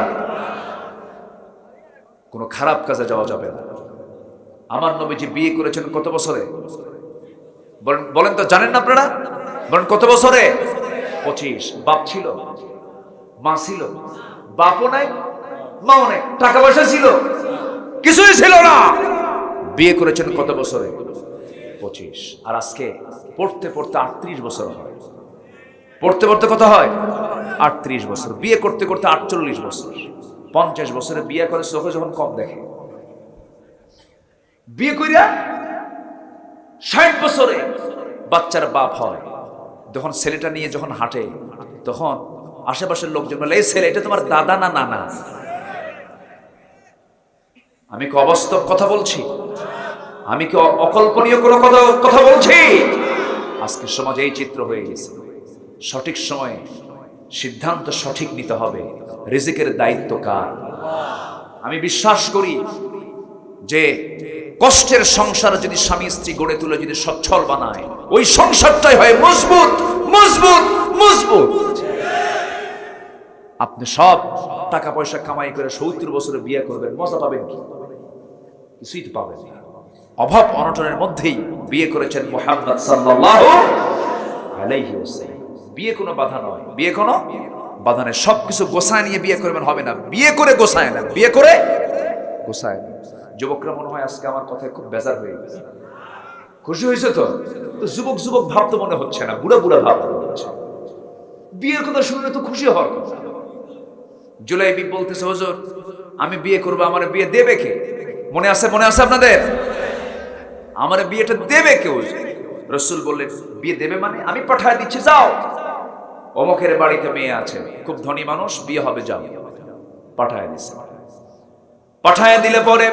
কোনো খারাপ কাজে যাওয়া যাবে না। আমার নবীজি বিয়ে করেছেন কত বছরে? বলেন তো, জানেন না আপনারা? বলেন কত বছরে? 25। বাপ ছিল, মা ছিল? বাপও নাই, মাও নাই। টাকা পয়সা ছিল? কিছুই ছিল না। বিয়ে করেছেন কত বছরে? 25। আর আজকে পড়তে পড়তে 38 বছর হয়। পড়তে পড়তে কত হয়? 38 বছর। বিয়ে করতে করতে 48 বছর। 50 বছরে বিয়ে করে চোখে যখন কম দেখে। বিয়ে কইরা 60 বছরে বাচ্চার বাপ হয়। যখন ছেলেটা নিয়ে যখন হাঁটে, তখন আশেপাশের লোকজন বলে, এই ছেলে এটা তোমার দাদা না নানা? আমি কি অবাস্তব কথা বলছি? আমি কি অকল্পনীয় কোনো কথা বলছি? আজকের সমাজে এই চিত্র হয়ে গেছে। সঠিক সময়ে সিদ্ধান্ত সঠিক নিতে হবে। রিজিকের দায়িত্ব কার? আমি বিশ্বাস করি যে কষ্টের সংসার যদি স্বামী স্ত্রী গড়ে তুলে, যদি সচ্ছল বানায়, ওই সংসারটাই হয় মজবুত মজবুত মজবুত। আপনি সব টাকা পয়সা কামাই করে 70 বছরে বিয়ে করবেন, মজা পাবেন কি? কিছুই তো পাবেন না। অভাব অনটনের মধ্যেই বিয়ে করেছেন মুহাম্মদ সাল্লাল্লাহু আলাইহি ওয়াসাল্লাম। বিয়ে কোনো বাধা নয়, বিয়ে কোনো বাধা নেই। সবকিছু গোছায় নিয়ে বিয়ে করবেন হবে না। বিয়ে করে গোছায় না, বিয়ে করে গোছায় না। যুবকরা মনে হয় আজকে আমার কথায় খুব বেজার হয়ে গেছে। খুশি হয়েছে তো? যুবক যুবক ভাব তো মনে হচ্ছে না, বুড়া বুড়া ভাব মনে হচ্ছে। বিয়ের কথা শুনলে তো খুশি হওয়ার কথা। জুলাইবি বলতেছে, হুজুর আমি বিয়ে করবো, আমার বিয়ে দেবে কে? মনে আছে আপনাদের? আমার বিয়েটা দেবে কে? রাসূল বললেন, বিয়ে দেবে মানে আমি পাঠায় দিচ্ছি, যাও অমুকের বাড়িতে মেয়ে আছে, খুব ধনী মানুষ, বিয়ে হবে, যাও। পাঠায় দিছে। পাঠায় দিলে পরে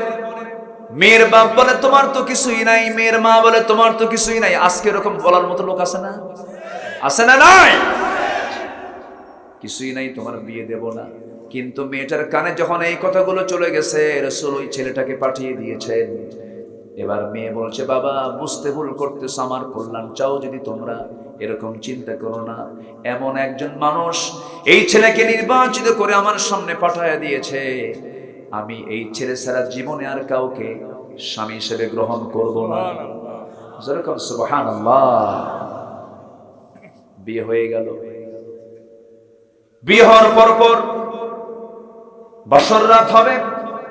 মেয়ের বাপ বলে তোমার তো কিছুই নাই, মেয়ের মা বলে তোমার তো কিছুই নাই। আজকে এরকম বলার মতো লোক আছে না? আছে না? নাই? কিছুই নাই, তোমার বিয়ে দেব না। কিন্তু মেয়েটার কানে যখন এই কথাগুলো চলে গেছে, রাসূল ওই ছেলেটাকে পাঠিয়ে দিয়েছেন। এবার মেয়ে বলছে, বাবা বুঝতে ভুল করতেছো, আমার কল্যাণ চাও যদি তোমরা, এরকম চিন্তা করো না। এমন একজন মানুষ এই ছেলেকে নির্বাচিত করে আমার সামনে পাঠায় দিয়েছে, আমি এই ছেলে ছাড়া জীবনে আর কাউকে স্বামী হিসেবে গ্রহণ করব না। যেরকম সুবহানাল্লাহ। বিয়ে হয়ে গেল। বিয়ে হওয়ার পর বাসর রাত হবে,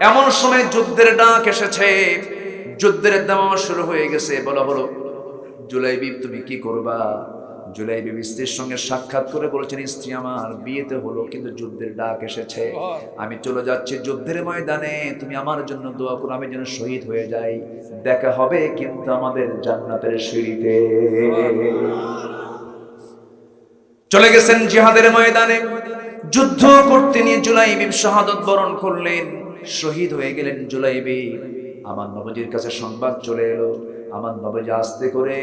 এমন সময় যুদ্ধের ডাক এসেছে। যুদ্ধের দামামা শুরু হয়ে গেছে। বলা হলো, জুলাইবিব তুমি কি করবা? জুলাইবিব স্ত্রীর সঙ্গে সাক্ষাৎ করে বলছেন, স্ত্রী আমার বিয়েতে হলো, কিন্তু যুদ্ধের ডাক এসেছে, আমি চলে যাচ্ছি যুদ্ধের ময়দানে, তুমি আমার জন্য দোয়া করো, আমি যেন শহীদ হয়ে যাই। দেখা হবে কিন্তু আমাদের জান্নাতের সিঁড়িতে। চলে গেছেন জিহাদের ময়দানে, যুদ্ধ করতে নিয়ে জুলাইবিব শাহাদাত বরণ করলেন, শহীদ হয়ে গেলেন জুলাইবিব। আমার নবীর কাছে সংবাদ চলে এলো। আমার নবী আস্তে করে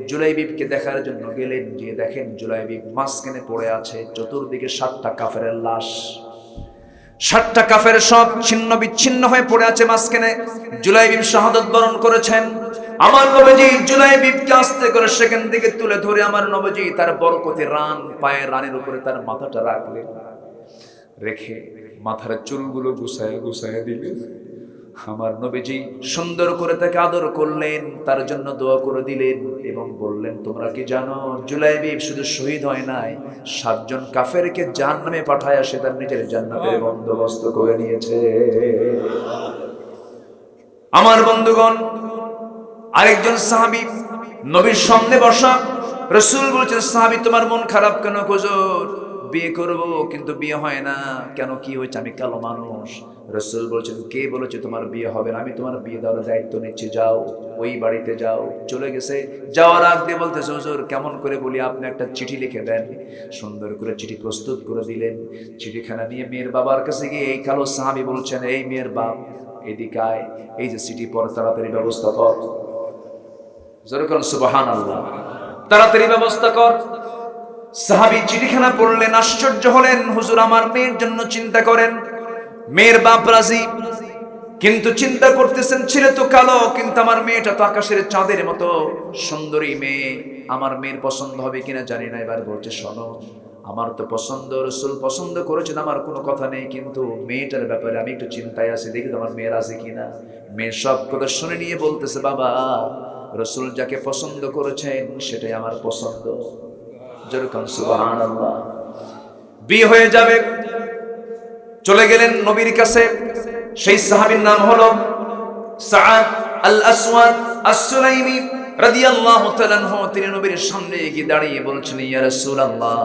জুলাইবিবকে দেখার জন্য গেলেন, গিয়ে দেখেন জুলাইবিব মাঝখানে পড়ে আছে, চতুর্দিকে 7টা কাফেরের লাশ। 7টা কাফের সব ছিন্ন বিচ্ছিন্ন হয়ে পড়ে আছে মাঝখানে। জুলাইবিব শাহাদাত বরণ করেছেন। আমার নবীজি জুলাইবিবকে আস্তে করে সেখান থেকে তুলে ধরে আমার নবীজি তার বরকতে রান, পায়ের রানের উপরে তার মাথাটা রাখলেন। রেখে মাথার চুলগুলো গুছায় দিলেন। আমার নবীজি সুন্দর করে তাকে আদর করলেন, তার জন্য দোয়া করে দিলেন এবং বললেন, তোমরা কি জানো জুলাইবিব শুধু শহীদ হয় নাই, 7 জন কাফেরকে জাহান্নামে পাঠায় সে তার নিজের জান্নাতের বন্দোবস্ত করে নিয়েছে। আমার বন্ধুগণ, আরেকজন সাহাবী নবীর সামনে বসা। রাসূল বলছেন, সাহাবী তোমার মন খারাপ কেন? হুজুর বিয়ে করব কিন্তু বিয়ে হয় না কেন, কি হয়েছে? আমি কালো মানুষ। রাসূল বলছেন, কে বলেছে তোমার বিয়ে হবে না? আমি তোমার বিয়ে দেওয়ার দায়িত্ব নিচ্ছি, যাও ওই বাড়িতে যাও। চলে গেছে। যাওয়ার আগ দিয়ে বলতেছে, হুজুর কেমন করে বলি, আপনি একটা চিঠি লিখে দেন। সুন্দর করে চিঠি প্রস্তুত করে দিলেন। চিঠিখানা নিয়ে মেয়ের বাবার কাছে গিয়ে এই কালো সাহাবী বলছেন, এই মেয়ের বাপ এদিকে আয়, এই যে চিঠি পড়, তাড়াতাড়ি ব্যবস্থা কর। যেরকম সুবহানাল্লাহ, তাড়াতাড়ি ব্যবস্থা কর। সাহাবী চিঠিখানা পড়লেন, আশ্চর্য হলেন, হুজুর আমার মেয়ের জন্য চিন্তা করেন। মেয়ের বাপ রাজি, কিন্তু চিন্তা করতেছেন ছেলে তো কালো, কিন্তু আমার মেয়েটা তো আকাশের চাঁদের মতো সুন্দরী মেয়ে, আমার মেয়ের পছন্দ হবে কিনা জানি না। এবার বলছে, শোনো আমার তো পছন্দ, রাসূল পছন্দ করেছেন, আমার কোনো কথা নেই, কিন্তু মেয়েটার ব্যাপারে আমি একটু চিন্তায় আছি, দেখি তোমার মেয়ের আছে কিনা। মেয়ে সব কথা শুনে নিয়ে বলতেছে, বাবা রাসূল যাকে পছন্দ করেছেন সেটাই আমার পছন্দ। যেরকম সুবহানাল্লাহ। বিয়ে হয়ে যাবে। চলে গেলেন নবীর কাছে। সেই সাহাবীর নাম হলো সাআদ আল আসওয়াদ আস-সুলাইমি রাদিয়াল্লাহু তাআলা আনহু। তিনি নবীর সামনে গিয়ে দাঁড়িয়ে বলছেন, ইয়া রাসূলুল্লাহ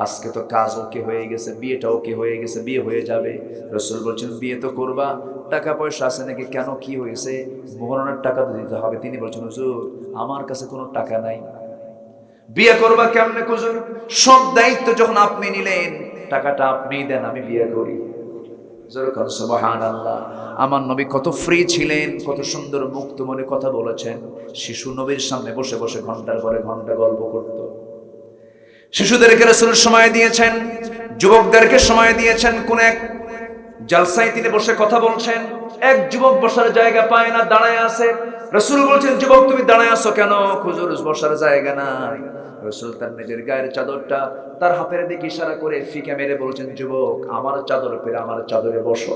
আজকে তো কাজ ওকে হয়ে গেছে, বিয়েটা ওকে হয়ে গেছে, বিয়ে হয়ে যাবে। রাসূল বলছেন, বিয়ে তো করবা, টাকা পয়সা আছে নাকি? কেন কি হয়েছে? মোহরানার টাকা তো দিতে হবে। তিনি বলছেন, হুজুর আমার কাছে কোনো টাকা নাই। বিয়ে করবা কেমনে হুজুর? সব দায়িত্ব যখন আপনি নিলেন, টাকাটা আপনিই দেন, আমি বিয়ে করি। যেরকম সুবহানাল্লাহ। আমার নবী কত ফ্রি ছিলেন, কত সুন্দর মুক্ত মনে কথা বলেছেন। শিশু নবীর সামনে বসে বসে ঘন্টার পরে ঘন্টা গল্প করত। শিশুদেরকে রাসূল সময় দিয়েছেন, যুবকদেরকে সময় দিয়েছেন। কোন এক জালসায় তিনি বসে কথা বলছেন, এক যুবক বসার জায়গা পায় না, দাঁড়ায় আছে। রাসূল বলছেন, যুবক তুমি দাঁড়ায় আছো কেন? হুজুর বসার জায়গা নাই। রাসূল তার নিজের গায়ের চাদরটা তার হাতের দিকে ইশারা করে ফিকে মেরে বলছেন, যুবক আমার চাদর পেরে আমার চাদরে বসো।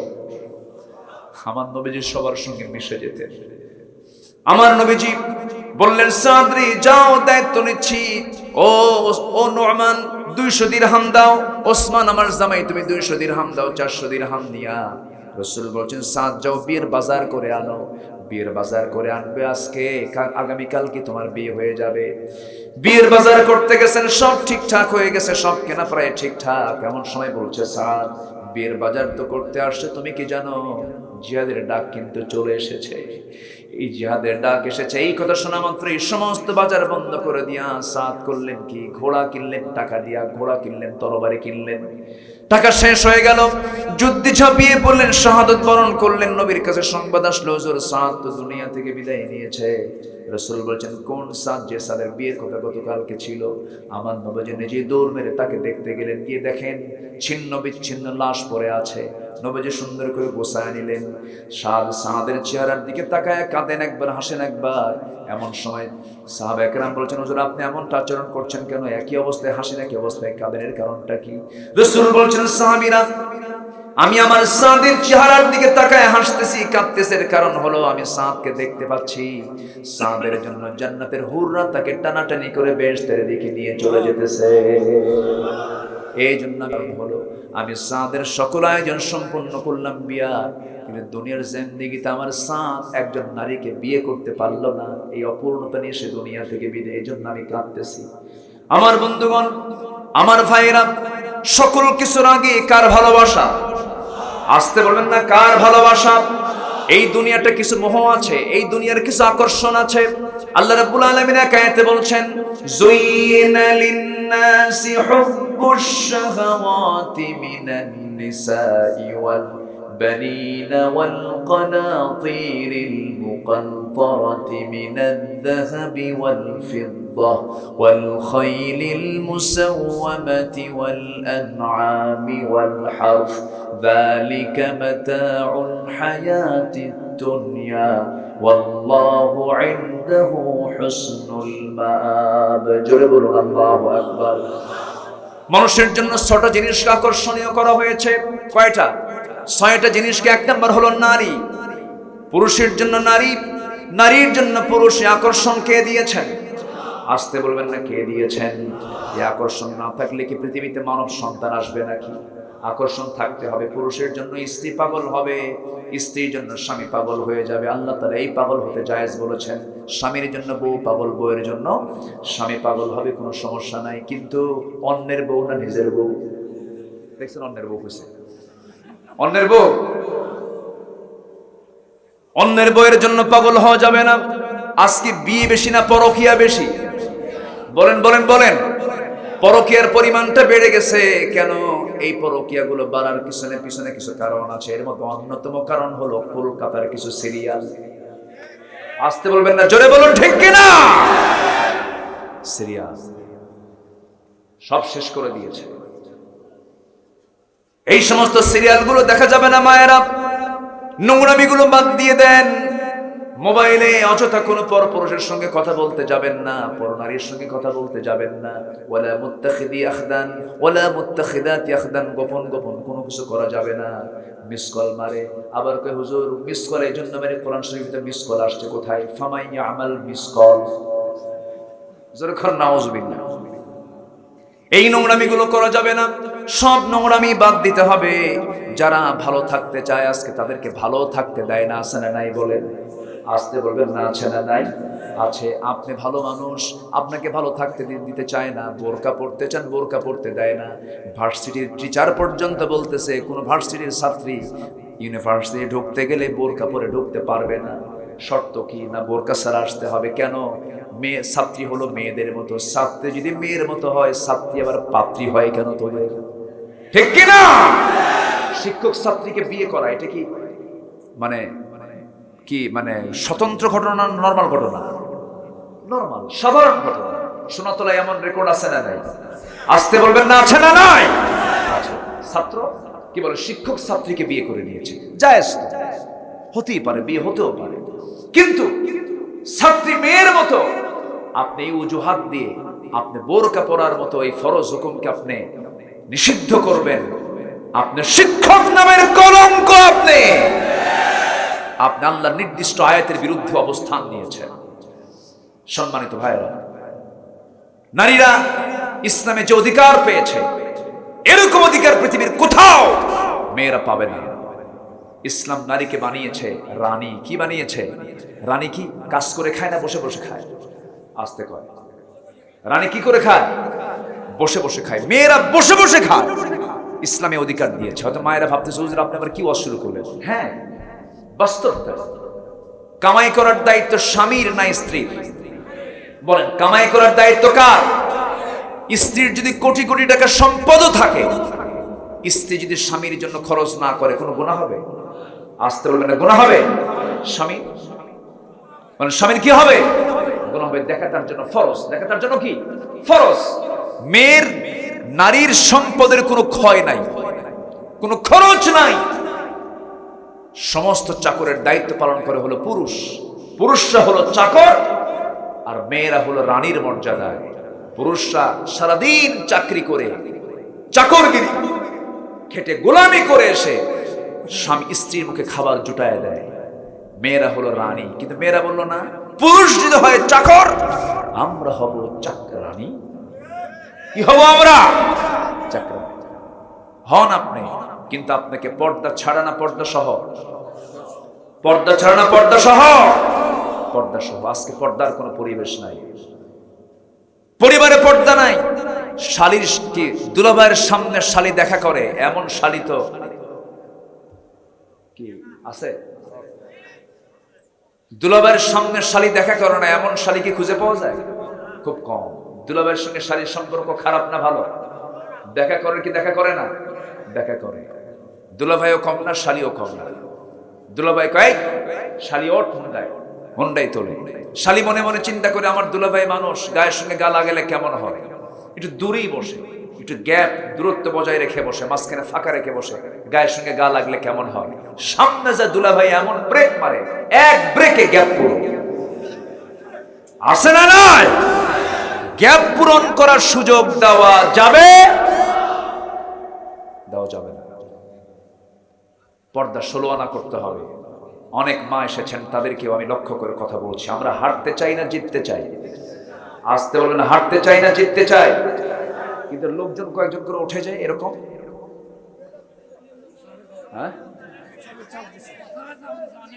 আমার নবীজি সবার সঙ্গে মিশে যেতেন। আমার নবীজি বললেন, সাদরি যাও, দায়িত্ব নিচ্ছি। ও নুরমান 200 দিরহাম দাও। ওসমান আমার জামাই, তুমি 200 দিরহাম দাও। 400 দিরহাম নিয়া রাসূল বলছেন, সাদ যাও বিয়ের বাজার করে আনো। বিয়ের বাজার করে আনবে আজকে, আগামীকাল কি তোমার বিয়ে হয়ে যাবে। বিয়ের বাজার করতে গেছেন, সব ঠিকঠাক হয়ে গেছে, সব কেনা প্রায় ঠিকঠাক। এমন সময় বলছে, সাদ বিয়ের বাজার তো করতে আসছে, তুমি কি জানো জিহাদের ডাক কিন্তু চলে এসেছে। এই জিহাদের ডাক এসেছে, এই কথা শোনা মাত্র এই সমস্ত বাজার বন্ধ করে দিয়া সাদ করলেন কি, ঘোড়া কিনলেন টাকা দিয়া, ঘোড়া কিনলেন, তরবারি কিনলেন। টাকা শেষ হয়ে গেল, যুদ্ধে ঝাঁপিয়ে পড়লেন, শাহাদত বরণ করলেন। নবীর কাছে সংবাদ আসলো, হুজুর সাদ তো দুনিয়া থেকে বিদায় নিয়েছে। রাসূল বলছেন, কোন সাদ? যে সাদের বিয়ের কথা গতকালকে ছিল। আমার নবী নিজে দৌড় মেরে তাকে দেখতে গেলেন, গিয়ে দেখেন ছিন্ন বিচ্ছিন্ন লাশ পড়ে আছে। নবীজি সুন্দর করে গোছায় নিলেন। সাদের চেহারার দিকে তাকায় কাঁদেন একবার, হাসেন একবার। এমন সময় সাহাবা একরাম বলছেন, হুজুর আপনি এমনটা আচরণ করছেন কেন? একই অবস্থায় হাসেন, একই অবস্থায় কাঁদেন, এর কারণটা কি? রাসূল বলছেন, সাহাবীরা, আমি আমার সাদের চেহারার দিকে তাকায় হাসতেছি, কাঁদতেছি, এর কারণ হলো আমি সাদকে দেখতে পাচ্ছি। সাদের জন্য জান্নাতের হুররা তাকে টানাটানি করে বেহেশতের দিকে নিয়ে চলে যেতেছে। এই জন্য হলো আমি সাদের সকল আয়োজন সম্পন্ন করলাম বিয়া, কিন্তু দুনিয়ার জিন্দেগিতে আমার সাদ একজন নারীকে বিয়ে করতে পারলো না। এই অপূর্ণতা নিয়ে সে দুনিয়া থেকে বিদায়, এই জন্য আমি কাঁদতেছি। আমার বন্ধুগণ, আমার ভাইরা, সকল কিছুর আগে কার ভালোবাসা? আসতে বলবেন না, কার ভালোবাসা? এই দুনিয়াটা কিছু মোহ আছে, এই দুনিয়ার কিছু আকর্ষণ আছে। আল্লাহ রাব্বুল আলামিন এক আয়াতে বলছেন, যুইনা লিন-নাসি হুব্বুশ শাহাওয়াতি মিনান নিসাই ওয়াল বানিনা ওয়াল কানাতিরিল মুকান্তারাতি মিনাদ-যাহাবি ওয়াল ফিদ্দা ওয়াল খাইলিল মুসাওওয়ামাতি ওয়াল আন'আমি ওয়াল হারফ যালিকা মাতাউল হায়াতিদ দুনিয়া ওয়াল্লাহু ইনদাহু হুসনুল মাআব। জোরে বলুন আল্লাহু আকবার। মানুষের জন্য ৬টা জিনিসকে আকর্ষণীয় করা হয়েছে। কয়টা? ৬টা জিনিসকে। এক নম্বর হলো নারী। পুরুষের জন্য নারী, নারীর জন্য পুরুষ। আকর্ষণ কে দিয়েছেন? আসতে বলবেন না, কে দিয়েছেন? এই আকর্ষণ না থাকলে কি পৃথিবীতে মানব সন্তান আসবে নাকি? আকর্ষণ থাকতে হবে। পুরুষের জন্য স্ত্রী পাগল হবে, স্ত্রীর জন্য স্বামী পাগল হয়ে যাবে। আল্লাহ তাআলা এই পাগল হতে জায়েজ বলেছেন। স্বামীর জন্য বউ পাগল, বউয়ের জন্য স্বামী পাগল হবে, কোনো সমস্যা নাই। কিন্তু অন্যের বউ না নিজের বউ? দেখছেন অন্যের বউ হয়েছে, অন্যের বউ, অন্যের বউয়ের জন্য পাগল হওয়া যাবে না। আজকে বিয়ে বেশি না পরকীয়া বেশি? বলেন বলেন বলেন। পরকীয়ার পরিমাণটা বেড়ে গেছে কেন? এই পরকীয়াগুলো বাড়ার পিছনে পিছনে কিছু কারণ আছে। এর মধ্যে অন্যতম কারণ হলো কলকাতার কিছু সিরিয়াল। আসতে বলবেন না, জোরে বলুন ঠিক কিনা? সিরিয়াল সব শেষ করে দিয়েছে। এই সমস্ত সিরিয়ালগুলো দেখা যাবে না মায়েরা। নোংরামিগুলো বাদ দিয়ে দেন। মোবাইলে অযথা কোনো পরপুরুষের সঙ্গে কথা বলতে যাবেন না, পরনারীর সঙ্গে কথা বলতে যাবেন না। ওয়ালা মুত্তাখিদি আখদান ওয়ালা মুত্তাখিদাতি আখদান, গোপন গোপন কোনো কিছু করা যাবে না। মিস কল মারে, আবার কয় হুজুর মিস কল এই জন্য মানে কোরআন শরীফে মিস কল আসছে কোথায়? ফামাই ইয়ামাল মিস কল, যখন নাউজুবিল্লাহ। এই নোংরামিগুলো করা যাবে না। সব নোংরামি বাদ দিতে হবে। যারা ভালো থাকতে চায় আজকে তাদেরকে ভালো থাকতে দেয় না। আছে না নাই? বলেন। আসতে বলবেন না, আছে না নাই? আছে। আপনি ভালো মানুষ, আপনাকে ভালো থাকতে দিতে চায় না। বোরকা পড়তে চান, বোরকা পড়তে দেয় না। ভার্সিটির টিচার পর্যন্ত বলতেছে কোন ভার্সিটির ছাত্রী ইউনিভার্সিটি ঢুকতে গেলে বোরকা পরে ঢুকতে পারবে না। শর্ত কি? না বোরকা ছাড়া আসতে হবে। কেন? মেয়ে ছাত্রী হলো মেয়েদের মতো। ছাত্রী যদি মেয়ের মতো হয়, ছাত্রী আবার পাত্রী হয় কেন তোদের? ঠিক কিনা? শিক্ষক ছাত্রীকে বিয়ে করা এটা কি মানে কি মানে স্বতন্ত্র ঘটনা, নরমাল ঘটনা? নরমাল সাধারণ ঘটনা। সোনাতলায় এমন রেকর্ড আছে না নাই? আসতে বলবেন না, আছে না নাই? ছাত্র কি বলে, শিক্ষক ছাত্রীকে বিয়ে করে নিয়েছে, জায়েজ হতেই পারে, বিয়ে হতেও পারে। কিন্তু ছাত্রী মেয়ের মতো আপনি এই অজুহাত দিয়ে আপনি বোরকা পরার মতো এই ফরজ হুকুমকে আপনি নিষিদ্ধ করবেন। আপনি শিক্ষক নামের কলঙ্ক। আপনি আল্লাহর নির্দিষ্ট আয়াতের বিরুদ্ধে অবস্থান নিয়েছেন। সম্মানিত ভাইরা, নারীরা ইসলামে যে অধিকার পেয়েছে, এরকম অধিকার পৃথিবীর কোথাও মেয়েরা পাবে না। ইসলাম নারীকে বানিয়েছে রানী। কি বানিয়েছে? রানী কি কাজ করে খায় না বসে বসে খায়? আসতে কয়, রানী কি করে খায়? বসে বসে খায়। মেয়েরা বসে বসে খায়। ইসলামে অধিকার দিয়েছে। হয়তো মায়েরা ভাবতেছে হুজুর আপনি আবার কি ওয়াজ শুরু করলেন? হ্যাঁ, বাস্তবতা। কামাই করার দায়িত্ব স্বামীর না স্ত্রীর? বলেন, কামাই করার দায়িত্ব কার? স্ত্রীর যদি কোটি কোটি টাকা সম্পদও থাকে, স্ত্রী যদি স্বামীর জন্য খরচ না করে, কোনো গুনাহ হবে? আসতে বলবেন না, গুনাহ হবে? স্বামী মানে স্বামীর কি হবে? গুনাহ হবে। দেখা তার জন্য ফরজ, দেখা তার জন্য কি ফরজ। মেয়ের, নারীর সম্পদের কোনো ক্ষয় নাই, কোনো খরচ নাই। সমস্ত চাকরের দায়িত্ব পালন করে হলো পুরুষ। পুরুষরা হলো চাকর, আর মেয়েরা হলো রানীর মর্যাদায়। পুরুষরা সারাদিন চাকরি করে, চাকরগিরি খেটে গোলামি করে এসে স্বামী স্ত্রীর মুখে খাবার জুটায় দেয়। মেয়েরা হলো রানী। কিন্তু মেয়েরা বললো না, পুরুষ যদি হয় চাকর, আমরা হব চাকরানী। কি হব আমরা? চাকরানী হন আপনি, কিন্তু আপনাকে পর্দা ছাড়া না পর্দা সহ? পর্দা ছাড়া না পর্দা সহ? পর্দা সহ। আজকে পর্দার কোনো পরিবেশ নাই, পরিবারে পর্দা নাই। শালীর কি দুলাভাইয়ের সামনে শালী দেখা করে, এমন শালী তো কি আছে? দুলাভাইয়ের সামনে শালী দেখা করে না, এমন শালী কি খুঁজে পাওয়া যায়? খুব কম। দুলাভাইয়ের সঙ্গে শালীর সম্পর্ক খারাপ না ভালো? দেখা করে কি দেখা করে না? দেখা করে। দুলাভাইও কম না, শালীও কম না। দুলাভাই কয় শালী ওঠ হুন্ডায়, হুন্ডাই তোলে। শালী মনে মনে চিন্তা করে, আমার দুলাভাই মানুষ, গায়ের সঙ্গে গা লাগালে কেমন হয়? একটু দূরেই বসে, একটু গ্যাপ, দূরত্ব বজায় রেখে বসে, মাঝখানে ফাঁকা রেখে বসে, গায়ের সঙ্গে গা লাগলে কেমন হয়? সামনে যা দুলাভাই এমন ব্রেক মারে, এক ব্রেকে গ্যাপ পুরো আসে না? নাই, গ্যাপ পূরণ করার সুযোগ দেওয়া যাবে? দেওয়া যাবে না। পর্দা 16 আনা করতে হবে। অনেক মা এসেছেন, তাদেরকেও আমি লক্ষ্য করে কথা বলছি। আমরা হারতে চাই না জিততে চাই? আসতে বলবেন, হারতে চাই না জিততে চাই? কিন্তু লোকজন কয়েকজন করে উঠে যায় এরকম। হ্যাঁ,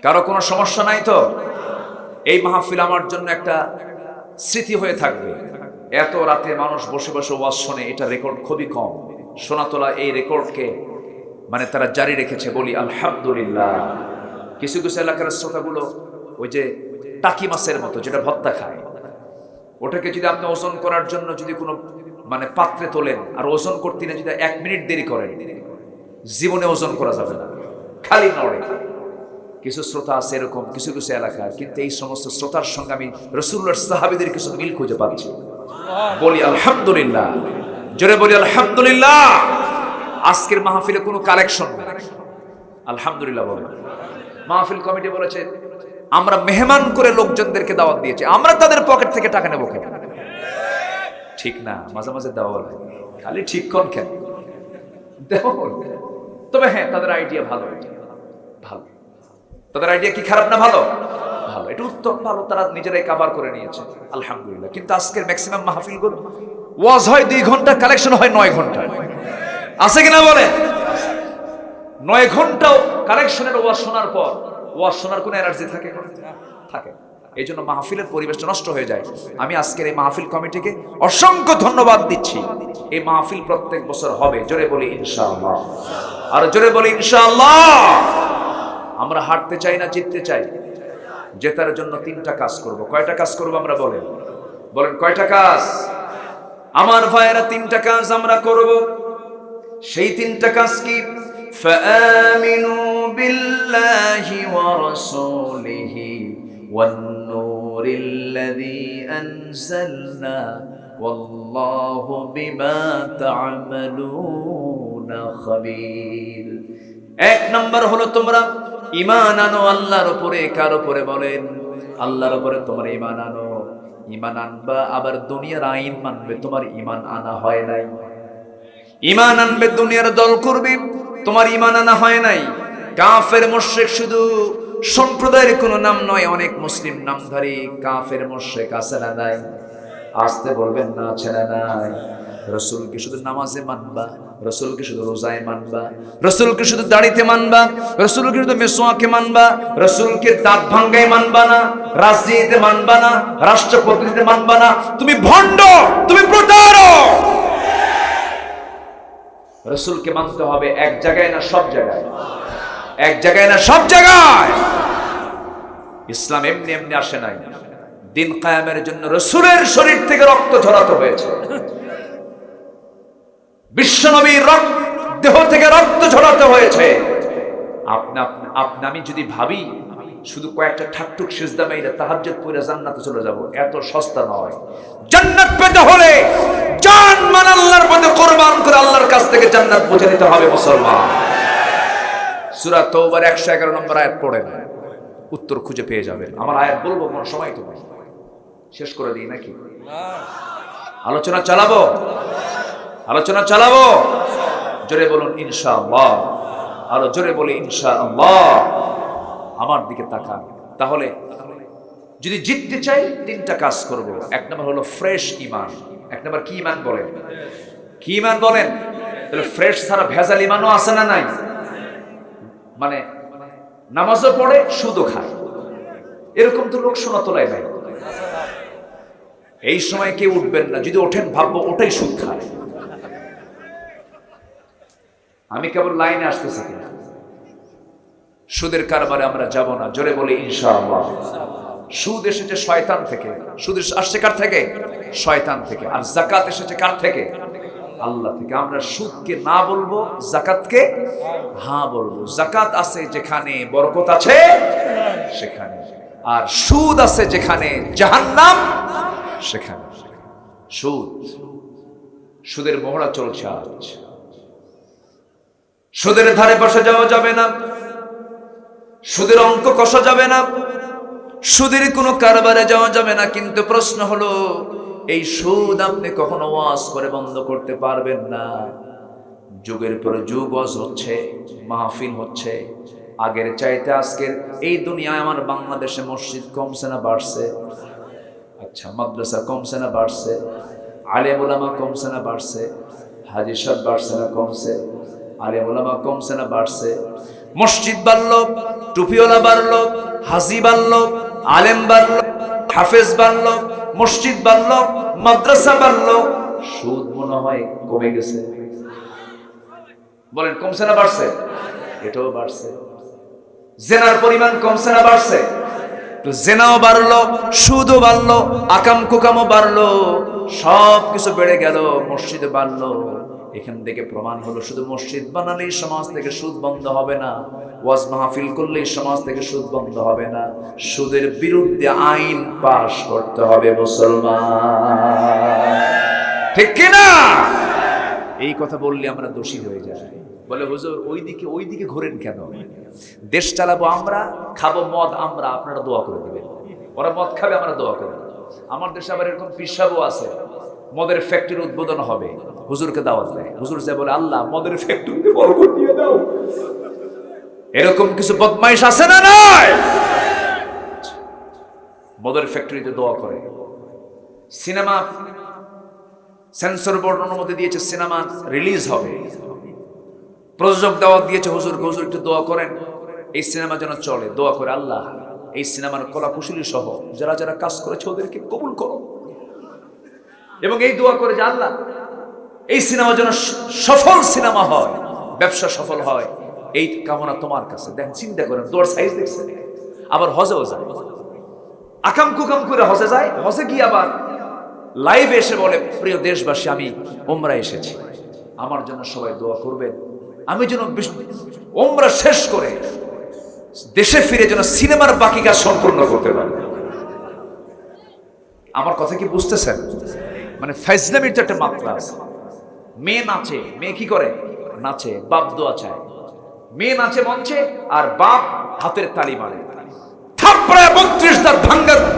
কারো কোনো সমস্যা নাই তো? এই মাহফিল আমার জন্য একটা স্মৃতি হয়ে থাকবে। এত রাতে মানুষ বসে বসে ওয়াজ শোনে, এটা রেকর্ড খুবই কম। সোনাতলা এই রেকর্ডকে মানে তারা জারি রেখেছে, বলি আলহামদুলিল্লাহ। কিছু কিছু এলাকার শ্রোতাগুলো ওই যে টাকি মাছের মতো, যেটা ভত্তা খায়, ওটাকে যদি আপনি ওজন করার জন্য যদি কোনো মানে পাত্রে তোলেন, আর ওজন করতে না যদি 1 মিনিট দেরি করেন, জীবনে ওজন করা যাবে না, খালি নড়ে। কিছু শ্রোতা আছে এরকম কিছু কিছু এলাকার। কিন্তু এই সমস্ত শ্রোতার সঙ্গে আমি রাসূলুল্লাহর সাহাবীদের কিছু মিল খুঁজে পাচ্ছি। বলি আলহামদুলিল্লাহ, জোরে বলি আলহামদুলিল্লাহ। আজকের মাহফিলে কোনো কালেকশন নেই, আলহামদুলিল্লাহ বলেন। মাহফিল কমিটি বলেছে আমরা মেহমান করে লোকজনদেরকে দাওয়াত দিয়েছি, আমরা তাদের পকেট থেকে টাকা নেবো কেন? ঠিক না, মাঝে মাঝে দেওয়া লাগে, খালি ঠিক কোন কেন দেওয়া। তবে হ্যাঁ, তাদের আইডিয়া ভালো, ভালো। তাদের আইডিয়া কি খারাপ না ভালো? ভালো, এটা উত্তম, ভালো। তারা নিজেরাই কভার করে নিয়েছে, আলহামদুলিল্লাহ। কিন্তু আজকের ম্যাক্সিমাম মাহফিলগুলো ওয়াজ হয় 2 ঘন্টা, কালেকশন হয় 9 ঘন্টা। আছে কিনা বলে? 9 ঘন্টাও কালেকশনের ওয়াজ শোনার পর ওয়াজ শোনার কোনো এনার্জি থাকে? থাকে। এই জন্য মাহফিলের পরিবেশটা নষ্ট হয়ে যায়। আমি আজকের এই মাহফিল কমিটিকে অসংখ্য ধন্যবাদ দিচ্ছি। এই মাহফিল প্রত্যেক বছর হবে, জোরে বলি ইনশাআল্লাহ। আর জোরে বলি ইনশাআল্লাহ। আমরা হারতে চাই না জিততে চাই? জেতার জন্য 3টা কাজ করব। কয়টা কাজ করব আমরা? বলেন বলেন, কয়টা কাজ? আমার ভাইয়েরা 3টা কাজ আমরা করব। সেই 3টা কাজ কি? ফাআমিনু বিল্লাহি ওয়া রাসূলিহি ওয়ান নূরিল্লাযী আনজালনা ওয়াল্লাহু বিমা তা'মালুনা খাবীর। 1 নম্বর হলো তোমরা ঈমান আনো আল্লাহর উপরে। কার উপরে? বলেন আল্লাহর উপরে তোমার ঈমান আনো। ঈমান আনবা, আবার দুনিয়ার আইন মানবে। তোমার ঈমান আনা হয় নাই। ঈমান আনবে, দুনিয়ার দল করবে, তোমার ঈমান আনা হয় নাই। কাফের মুশরিক শুধু সম্প্রদায়ের কোনো নাম নয়, অনেক মুসলিম নামধারী কাফের মুশরিক আছে না নাই? আসতে বলবেন না, আছে না নাই? রাসূলকে শুধু নামাজে মানবা, রাসূলকে শুধু রোজায় মানবা, রাসূলকে শুধু দাড়িতে মানবা, রাসূলকে শুধু মিসওয়াকে মানবা, রাসূলকে দাঁত ভাঙ্গায় মানবা না, রাজনীতিতে মানবা না, রাষ্ট্রপতিতে মানবা না। তুমি ভণ্ড, তুমি প্রতারক। রাসূলকে মানতে হবে এক জায়গায় না সব জায়গায়? এক জায়গায় না সব জায়গায়? ইসলাম এমনি এমনি আসে নাই, দিন কায়েমের জন্য রাসূলের শরীর থেকে রক্ত ঝরাতে হয়েছে। বিশ্বনবীর দেহ থেকে রক্ত ঝরাতে হয়েছে। আমি যদি ভাবি শুধু কয়েকটা ঠাকটুক সিজদা মেরে তাহাজ্জুদ পড়ে জান্নাতে চলে যাব, এত সস্তা নয়। জান্নাত পেতে হলে জান মান আল্লাহর পথে কুরবান করে আল্লাহর কাছ থেকে জান্নাত বুঝে নিতে হবে মুসলমান। সূরা তাওবার 111 নম্বর আয়াত পড়েন, উত্তর খুঁজে পেয়ে যাবেন। আমার আয়াত বলবো কোন সময়, তো শেষ করে দিই নাকি? আলোচনা চালাবো। জোরে বলুন ইনশাআল্লাহ। আরো জোরে বলি ইনশাআল্লাহ। আমার দিকে তাকান। তাহলে যদি জিততে চাই 3টা কাজ করব। 1 নম্বর হলো ফ্রেশ ঈমান। 1 নম্বর কি ঈমান বলেন? কি ঈমান বলেন? তাহলে ফ্রেশ ছাড়া ভেজাল ঈমানও আছে না নাই? মানে নামাজও পড়ে সুদও খায়, এরকম তো লোক শোনা তোলায় নাই। এই সময় কেউ উঠবেন না, যদি ওঠেন ভাববো ওটাই সুদ খায়। আমি কেবল লাইনে আসতেছি কিনা? সুদের কারবারে আমরা যাব না। জোরে বলি ইনশাআল্লাহ। সুদ এসেছে শয়তান থেকে। সুদ আসছে কার থেকে? শয়তান থেকে। আর যাকাত এসেছে কার থেকে? আল্লাহ থেকে। আমরা সুদকে না বলবো, যাকাতকে হ্যাঁ বলবো। যাকাত আছে যেখানে বরকত আছে সেখানে, আর সুদ আছে যেখানে জাহান্নাম সেখানে। সুদের মহড়া চলছে আজ। সুদের ধারে বসে যাওয়া যাবে না, সুদের অঙ্ক কষা যাবে না, সুদের কোনো কারবারে যাওয়া যাবে না। কিন্তু প্রশ্ন হলো, এই সুদ আপনি কখনো ওয়াজ করে বন্ধ করতে পারবেন না। যুগের পর যুগ ওয়াজ হচ্ছে, মাহফিল হচ্ছে। আগের চাইতে আজকের এই দুনিয়ায় আমার বাংলাদেশে মসজিদ কমছে না বাড়ছে? আচ্ছা, মাদ্রাসা কমছে না বাড়ছে? আলেম ওলামা কমছে না বাড়ছে? হাজী সাহেব বাড়ছে না কমছে? আলেম ওলামা কমছে না বাড়ছে? মসজিদ বাড়লো, টুপিওয়ালা বাড়লো, হাজি বাড়লো, আলেম বাড়লো, হাফেজ বাড়লো, মসজিদ বাড়লো, মাদ্রাসা বাড়লো। সুদ মনে হয় কমে গেছে। বলেন কমছে না বাড়ছে? এটাও বাড়ছে। জেনার পরিমাণ কমছে না বাড়ছে? তো জেনাও বাড়লো, সুদও বাড়লো, আকাম কুকামও বাড়লো, সব কিছু বেড়ে গেল, মসজিদ বাড়লো। এখান থেকে প্রমাণ হলো, শুধু মসজিদ বানালেই সমাজ থেকে সুদ বন্ধ হবে না, ওয়াজ মাহফিল করলেই সমাজ থেকে সুদ বন্ধ হবে না। সুদের বিরুদ্ধে আইন পাশ করতে হবে মুসলমান, ঠিক কিনা? এই কথা বললে আমরা দোষী হয়ে যাই। বলে হুজুর ওইদিকে ঘোরেন কেন? দেশ চালাবো আমরা, খাবো মদ আমরা, আপনারা দোয়া করে দিবেন। ওরা মদ খাবে, আমরা দোয়া করে দেব। আমার দেশে আবার এরকম পিসাবও আছে, মদের ফ্যাক্টরি উদ্বোধন হবে, হুজুরকে দাওয়াত দেয়। হুজুর যে বলে, আল্লাহ মদের ফ্যাক্টরিতে বরকত দিয়ে দাও। এরকম কিছু বদমাইশ আছে না নাই? মদের ফ্যাক্টরিতে দোয়া করে। সিনেমা সেন্সর বোর্ড অনুমতি দিয়েছে, সিনেমা রিলিজ হবে। প্রযোজক দাওয়াত দিয়েছে হুজুরকে, হুজুর একটু দোয়া করেন এই সিনেমা যেন চলে। দোয়া করে, আল্লাহ এই সিনেমার কলাকুশলী সহ যারা যারা কাজ করেছে ওদেরকে কবুল করো। এবং এই দোয়া করে যে আল্লাহ এই সিনেমা যেন সফল সিনেমা হয়, ব্যবসা সফল হয়, এই কামনা তোমার কাছে। দেখেন, চিন্তা করেন, দোয়ার সাইজ দেখছেন। আবার হজেও যায়, আকাম কুকাম করে হজে যায়। হজে গিয়ে আবার লাইভে এসে বলে, প্রিয় দেশবাসী, আমি উমরা এসেছি, আমার জন্য সবাই দোয়া করবেন, আমি যেন উমরা শেষ করে দেশে ফিরে যেন সিনেমার বাকি কাজ সম্পূর্ণ করতে পারি। আমার কথা কি বুঝতেছেন? মানে ফাইজলামির তো একটা মাত্রা আছে। মেয়ে নাচে, মেয়ে কি করে? নাচে, বাপ দোয়া চায়। মেয়ে নাচে মঞ্চে, আর বাপ হাতের তালি মারে। থাপড়ায় 32 দাঁত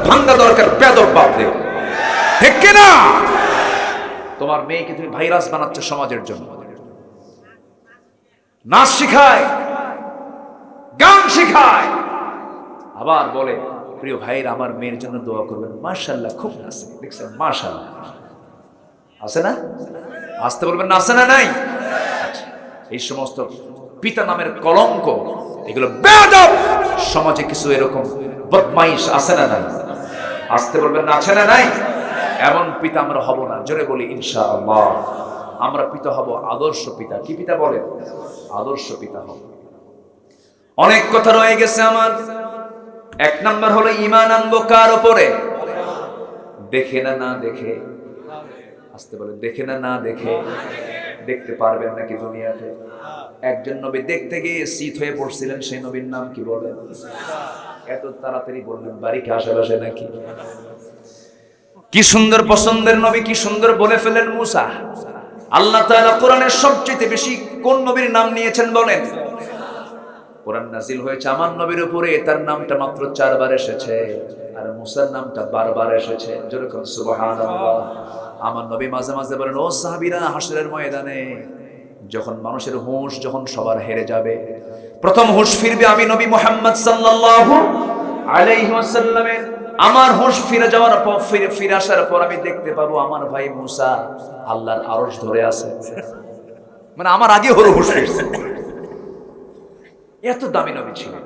ভাঙ্গা দরকার বেদব বাপদের, ঠিক কিনা? তোমার মেয়েকে তুমি ভাইরাস বানাচ্ছ সমাজের জন্য। নাচ শিখায়, গান শিখায়, আবার বলে, প্রিয় ভাইরা আমার মেয়ের জন্য দোয়া করবেন। মাশাআল্লাহ, খুব নাচে, দেখছেন? মাশাআল্লাহ আছে না? আসতে বলবেন না, আছে না নাই? এই সমস্ত পিতা নামের কলঙ্ক, এগুলো বেয়াদব। সমাজে কিছু এরকম বদমাইশ আছে না নাই? আসতে বলবেন না, আছে না নাই? এমন পিতা আমরা হব না। জোরে বলি ইনশাআল্লাহ। আমরা পিতা হব আদর্শ পিতা। কি পিতা বলেন? আদর্শ পিতা হব। অনেক কথা রয়ে গেছে আমার, এক নাম্বার হলো ঈমান আনবো কার উপরে? দেখে না না দেখে। আসতে বলে, দেখে না না দেখে। দেখতে পারবেন নাকি দুনিয়াতে? একজন নবী দেখতে গিয়ে শীত হয়ে পড়ছিলেন, সেই নবীর নাম কি বলেন? এত তাড়াতাড়ি বললেন, বাড়ি কি আশেপাশে নাকি? কি সুন্দর পছন্দের নবী, কি সুন্দর বলে ফেলেন মুসা। আল্লাহ তাআলা কোরআনের সবচেয়ে বেশি কোন নবীর নাম নিয়েছেন বলেন? কোরআন নাজিল হয়েছে আমার নবীর উপরে, তার নামটা মাত্র 4 বার এসেছে, আর মুসার নামটা 12 বার এসেছে। যেরকম সুবহানাল্লাহ। আমার নবী মাঝে মাঝে বলেন, ও সাহাবীরা, হাসরের ময়দানে যখন মানুষের হুঁশ যখন সবার হেরে যাবে, প্রথম হুঁশ ফিরবে আমি নবী মুহাম্মদ সাল্লাল্লাহু আলাইহি ওয়াসাল্লামের। আমার হুঁশ ফিরে যাওয়ার পর, ফিরে আসার পর আমি দেখতে পাবো আমার ভাই মুসা আল্লাহর আরশ ধরে আছে। মানে আমার আগে হলো হুঁশ ফিরছে। এত দামি নবী ছিলেন।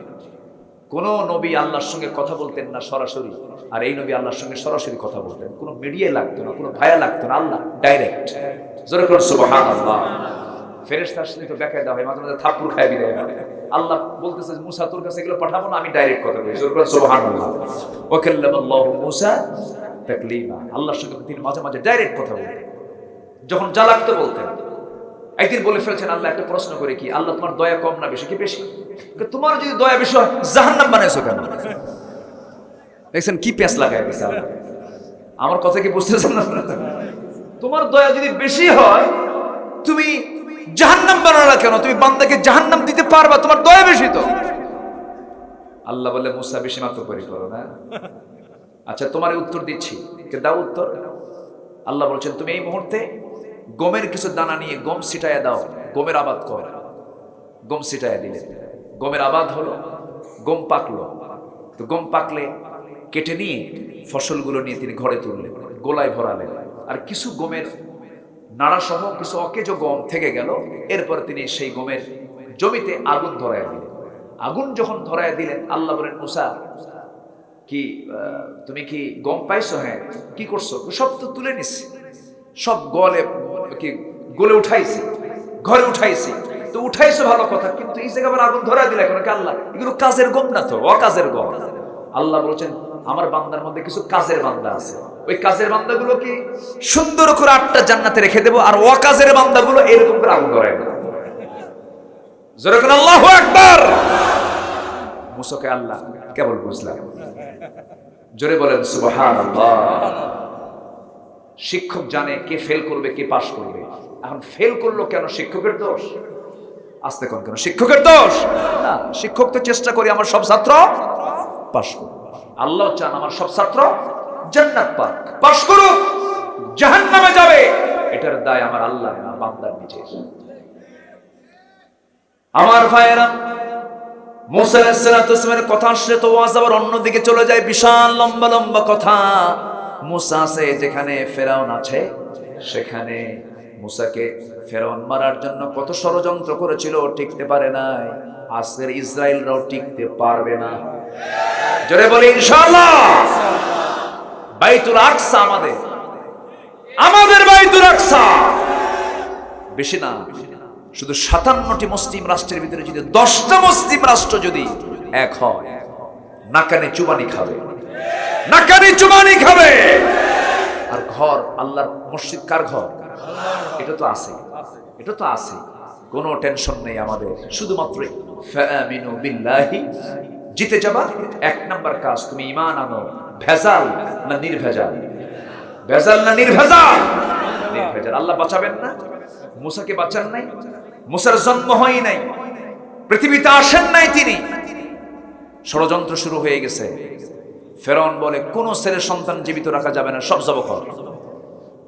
কোন নবী আল্লাহর সঙ্গে কথা বলতেন না সরাসরি, আর এই নবী আল্লাহর সঙ্গে সরাসরি কথা বলতেন। কোনো মিডিয়া লাগতো না, কোনো ভায়া লাগতো না, আল্লাহ ডাইরেক্ট। জোরে করে সুবহানাল্লাহ। ফেরেশতা আসলে তো বেকায়দা হয়, মাঝে মাঝে থাপ্পড় খায় বিদায় হয়। আল্লাহ বলতেছে, মুসা তোর কাছে এগুলো পাঠাবো না, আমি ডাইরেক্ট কথা বলি। জোরে করে সুবহানাল্লাহ। ওয়া কাল্লামাল্লাহু মুসা তাকলিমা। আল্লাহর সঙ্গে তিনি মাঝে মাঝে ডাইরেক্ট কথা বলতেন, যখন যা লাগতো বলতেন। একদিন বলে ফেলছেন, আল্লাহ একটা প্রশ্ন করে, কি আল্লাহ তোমার দয়া কম না বেশি? কি বেশি? তোমার যদি দয়া বেশি হয় জাহান্নাম বানাইছো কেন? দেখছেন কি পেঁচ লাগায় দিয়েছে আল্লাহ। আমার কথা কি বুঝতেছেন না? তোমার দয়া যদি বেশি হয় তুমি জাহান্নাম বানানো কেন? তুমি বান্দাকে জাহান্নাম দিতে পারবা, তোমার দয়া বেশি তো। আল্লাহ বলে, মুসা বেশি মাত্র করে করো না। আচ্ছা তোমার উত্তর দিচ্ছি, কে দাও উত্তর। আল্লাহ বলছেন, তুমি এই মুহূর্তে গমের কিছু দানা নিয়ে গম ছিটায়া দাও, গমের আবাদ কর। গম ছিটায়া দিলে গমের আবাদ হলো, গম পাকলো। তো গম পাকলে কেটে নিয়ে ফসলগুলো নিয়ে তিনি ঘরে তুললেন, গোলায় ভরালেন। আর কিছু গমের নাড়া সহ কিছু অকেজ গম থেকে গেল। এরপর তিনি সেই গমের জমিতে আগুন ধরায় দিলেন। আগুন যখন ধরায় দিলেন, আল্লাহ বলেন, মুসা কি তুমি কি গম পাইছো? হ্যাঁ। কি করছো? সব তো তুলে নিছি, সব গলে উঠাইছি, ঘরে উঠাইছি। তো উঠাইছো ভালো কথা, কিন্তু এই জায়গায় আবার আগুন ধরা দিলে কেন? আল্লাহ এগুলো কাজের গম না তো, অকাজের গম। আল্লাহ বলছেন, আমার বান্দার মধ্যে কিছু কাজের বান্দা আছে, ওই কাজের বান্দাগুলো কি সুন্দর করে 8টা জান্নাতে রেখে দেবো, আর অকাজের বান্দাগুলো এরকম করে আগুন ধরায় দেবো। জোরে করে আল্লাহু আকবার। মুসাকে আল্লাহ কেবল বুঝলাম। জোরে বলেন সুবহানাল্লাহ। শিক্ষক জানে কে ফেল করবে, কে পাস করবে। এখন ফেল করলো কেন? শিক্ষকের দোষ? আস্তে কোন কেন শিক্ষকের দোষ? না, শিক্ষক তো চেষ্টা করি আমার সব ছাত্র পাস করুক। আল্লাহ চান আমার সব ছাত্র জান্নাত পাক, পাস করুক। জাহান্নামে যাবে এটার দায় আমার আল্লাহ না, বান্দার নিজের। আমার ভাইয়েরা, মুসা আলাইহিস সালামের কথা আসলে তো ওয়াজ আবার অন্যদিকে চলে যায়, বিশাল লম্বা লম্বা কথা। মুসা আছে যেখানে, ফেরাউন আছে সেখানে। মুসাকে ফেরাউন মারার জন্য কত ষড়যন্ত্র করেছিল, টিকতে পারে নাই। আজকের ইসরায়েলরাও টিকতে পারবে না। জোরে বলি ইনশাআল্লাহ। বাইতুল আকসা আমাদের বাইতুল আকসা বেশি না, শুধু 57টি মুসলিম রাষ্ট্রের ভিতরে যদি 10টা মুসলিম রাষ্ট্র যদি এক হয়, নাকানে চুবানি খাবে, নাকানে চুবানি খাবে। আর ঘর, আল্লাহর মসজিদ কার ঘর? এটা তো আছে, এটা তো আছে, কোনো টেনশন নেই আমাদের। শুধুমাত্র ফাআমিনু বিল্লাহি, জিতে যাবা। 1 নাম্বার কাজ, তুমি ঈমান আনো। ভেজাল না নির্ভেজাল? ভেজাল না নির্ভেজাল? নির্ভেজাল। আল্লাহ বাঁচাবেন না? মুসাকে বাঁচান নাই? মুসার জন্ম হয় নাই, পৃথিবীতে আসেন নাই তিনি। ষড়যন্ত্র শুরু হয়ে গেছে। ফেরাউন বলে, কোন ছেলের সন্তান জীবিত রাখা যাবে না, সব জব কর।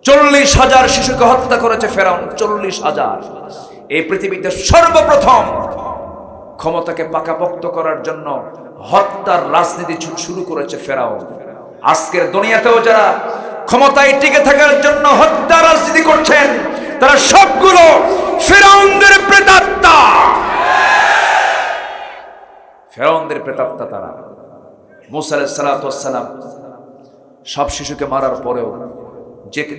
40,000 শিশুকে হত্যা করেছে ফেরাউন। 40,000। এই পৃথিবীতে সর্বপ্রথম ক্ষমতাকে পাকাপোক্ত করার জন্য হত্যার রাজনীতি শুরু করেছে ফেরাউন। আজকের দুনিয়াতেও যারা ক্ষমতায় টিকে থাকার জন্য হত্যা রাজনীতি করছেন, তারা সবগুলো ফেরাউনদের প্রেতাত্মা। ফেরাউনদের প্রেতাত্মা তারা। মুসা আলাইহিস সালাম সব শিশুকে মারার পরেও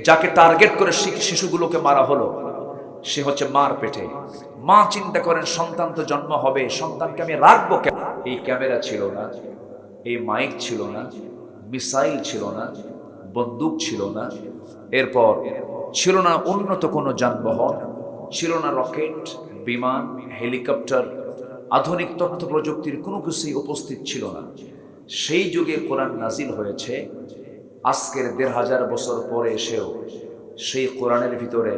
যাকে টার্গেট করে শিশুগুলোকে মারা হলো, সে হচ্ছে মার পেটে। মা চিন্তা করেন, সন্তান তো জন্ম হবে, সন্তানকে আমি রাখবো কেন? এই ক্যামেরা ছিল না, এই মাইক ছিল না, মিসাইল ছিল না, বন্দুক ছিল না, এরপর ছিল না উন্নত কোনো যানবাহন, ছিল না রকেট, বিমান, হেলিকপ্টার, আধুনিক তথ্য প্রযুক্তির কোনো কিছুই উপস্থিত ছিল না। সেই যুগে কোরআন নাজিল হয়েছে। আজকের ১৫০০ বছর পরে এসেও সেই কোরআনের ভিতরে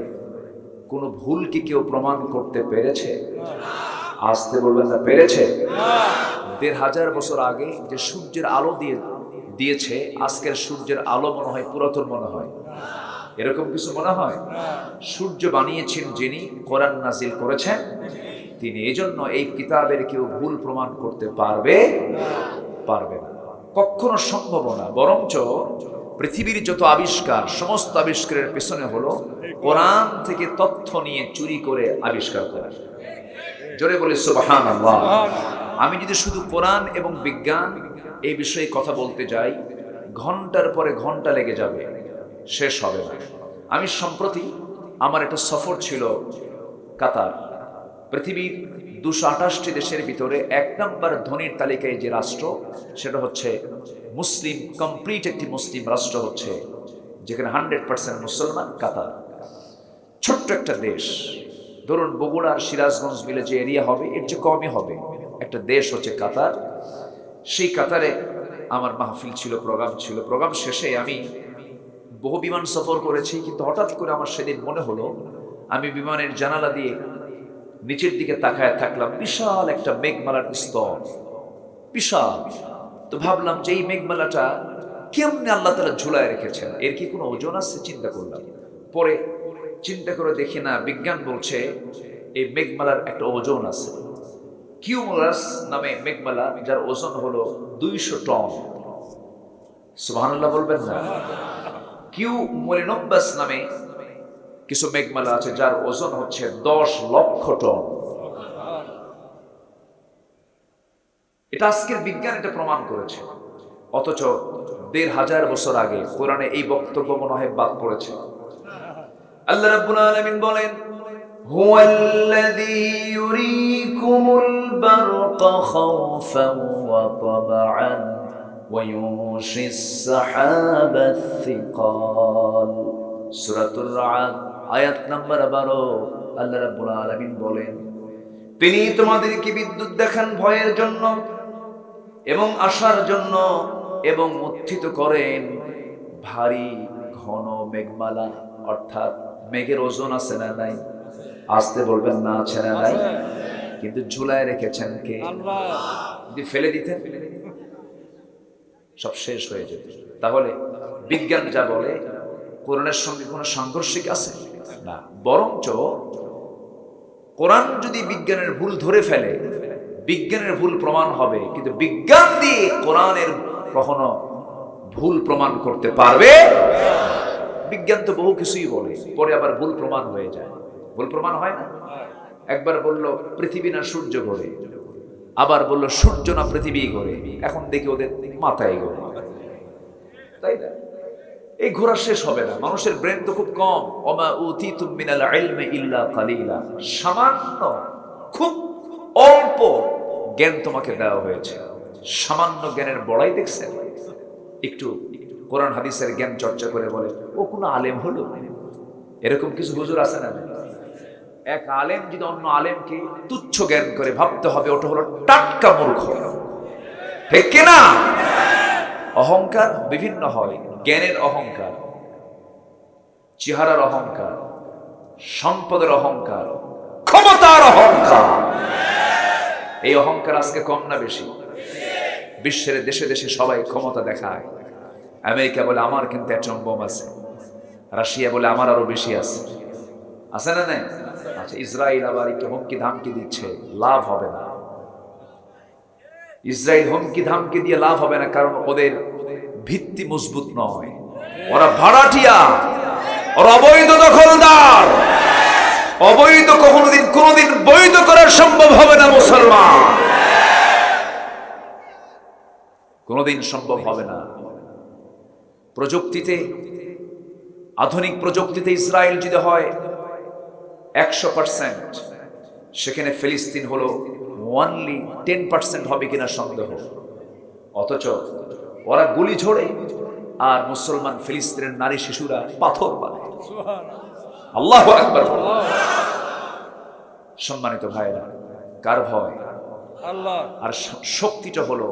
কোনো ভুল কি কেউ প্রমাণ করতে পেরেছে? আসতে বলবেন না, পেরেছে? ১৫০০ বছর আগে যে সূর্যের আলো দিয়েছে, আজকের সূর্যের আলো মনে হয় পুরাতন মনে হয়, এরকম কিছু মনে হয়? সূর্য বানিয়েছেন যিনি, কোরআন নাজিল করেছেন তিনি। এই জন্য এই কিতাবের কেউ ভুল প্রমাণ করতে পারবে না, কখনো সম্ভব না। বরঞ্চ পৃথিবীর যত আবিষ্কার, সমস্ত আবিষ্কারের পেছনে হলো কোরআন থেকে তথ্য নিয়ে চুরি করে আবিষ্কার করা। জোরে বলে সুবহানাল্লাহ। আমি যদি শুধু কোরআন এবং বিজ্ঞান এই বিষয়ে কথা বলতে যাই, ঘন্টার পরে ঘন্টা লেগে যাবে, শেষ হবে না। আমি সম্প্রতি আমার একটা সফর ছিল কাতার। পৃথিবীর ২২৮টি দেশের ভিতরে ১ নম্বর ধনীর তালিকায় যে রাষ্ট্র, সেটা হচ্ছে মুসলিম, কমপ্লিট একটি মুসলিম রাষ্ট্র হচ্ছে, যেখানে 100% মুসলমান, কাতার। ছোট্ট একটা দেশ, ধরুন বগুড়ার সিরাজগঞ্জ মিলে যে এরিয়া হবে এর চেয়ে কমই হবে, একটা দেশ হচ্ছে কাতার। সেই কাতারে আমার মাহফিল ছিল, প্রোগ্রাম ছিল। প্রোগ্রাম শেষে আমি বহু বিমান সফর করেছি, কিন্তু হঠাৎ করে আমার সেদিন মনে হলো, আমি বিমানের জানালা দিয়ে নিচের দিকে তাকায় থাকলাম, বিশাল একটা মেঘমালার স্তর, বিশাল। তো ভাবলাম যে এই মেঘমালাটা কেমনে আল্লাহ তাআলা ঝুলায় রেখেছেন, এর কি কোনো ওজন আছে? চিন্তা করলাম। পরে চিন্তা করে দেখি না, বিজ্ঞান বলছে এই মেঘমালার একটা ওজন আছে। কিউমুলাস নামে মেঘমালা, যার ওজন হলো ২০০ টন। সুবহানাল্লাহ বলবেন না? কিউমুলিনাম্বাস নামে কিছু মেঘমালা আছে যার ওজন হচ্ছে ১০ লক্ষ টন। এটা আজকের বিজ্ঞান এটা প্রমাণ করেছে। অথচ ১৫০০ বছর আগে কোরআনে এই বক্তব্য মনে হয় বাদ পড়েছে। আল্লাহ রাব্বুল আলামিন বলেন, হুয়াল্লাযী ইউরীকুমুল বারকা খাওফান ওয়া তাবআন ওয়া ইউনশিস সাহাবাস সিকাল। সূরাতুর রা'দ আয়াত নাম্বার ১২। আল্লাহ রাব্বুল আলামিন বলেন, তিনি তোমাদেরকে বিদ্যুৎ দেখান ভয়ের জন্য এবং আশার জন্য, এবং উত্থিত করেন ভারী ঘন মেঘমালা। অর্থাৎ মেঘের ওজন আছে না নাই? আসতে বলবেন না, আছে না নাই? কিন্তু ঝুলায় রেখেছেন কে? আল্লাহ। যদি ফেলে দিতেন সব শেষ হয়ে যেত। তাহলে বিজ্ঞান যা বলে কোরআনের সঙ্গে কোনো সাংঘর্ষিক আছে না, বরঞ্চ কোরআন যদি বিজ্ঞানের ভুল ধরে ফেলে, বিজ্ঞানের ভুল প্রমাণ হবে, কিন্তু বিজ্ঞান দিয়ে কোরআনের কখনো ভুল প্রমাণ করতে পারবে? বিজ্ঞান তো বহু কিছুই বলে, পরে আবার ভুল প্রমাণ হয়ে যায়। ভুল প্রমাণ হয় না? একবার বললো পৃথিবী না সূর্য ঘোরে, আবার বললো সূর্য না পৃথিবী ঘোরে, এখন দেখি ওদের মাথায় ঘোরে, তাই না? এই ঘোরা শেষ হবে না। মানুষের ব্রেন তো খুব কম। ওমা উতিতুম মিনাল ইলমি ইল্লা কালিলা, সামান্য, খুব অল্প জ্ঞান তোমাকে দেওয়া হয়েছে। সামান্য জ্ঞানের বড়াই দেখছেন? একটু কোরআন হাদিসের জ্ঞান চর্চা করে বলে ও কোনো আলেম হলো, এরকম কিছু হুজুর আছে না? এক আলেম যদি অন্য আলেমকে তুচ্ছ জ্ঞান করে, ভাবতে হবে ওটা হলো টাটকা মূর্খ, ঠিক কিনা? অহংকার বিভিন্ন হয়, জ্ঞানের অহংকার, চেহারার অহংকার, সম্পদের অহংকার, ক্ষমতার অহংকার। এই অহংকার আজকে কম না বেশি? বিশ্বের দেশে দেশে সবাই ক্ষমতা দেখায়। আমেরিকা বলে আমার কিন্তু অ্যাটম বোম আছে, রাশিয়া বলে আমার আরো বেশি আছে, আছে না? নাই? আচ্ছা, ইসরায়েল আবার একটু হুমকি ধামকি দিচ্ছে, লাভ হবে না। ইসরায়েল হুমকি ধামকি দিয়ে লাভ হবে না, কারণ ওদের ভিত্তি মজবুত নয়, ওরা ভাড়াটিয়া, ওরা অবৈধ দখলদার। অবৈধ কোনোদিন বৈধ করা সম্ভব হবে না মুসলমান, কোনোদিন সম্ভব হবে না। প্রযুক্তিতে, আধুনিক প্রযুক্তিতে ইসরায়েল যদি হয় 100%, সেখানে ফিলিস্তিন হলো অনলি 10% হবে কিনা সন্দেহ। অথচ ওরা গুলি ছোড়ে আর মুসলমান ফিলিস্তিনের নারী শিশুরা পাথর বানায়। আল্লাহু আকবার। সম্মানিত ভাইরা, কার ভয়? আল্লাহ। আর শক্তিটা হলো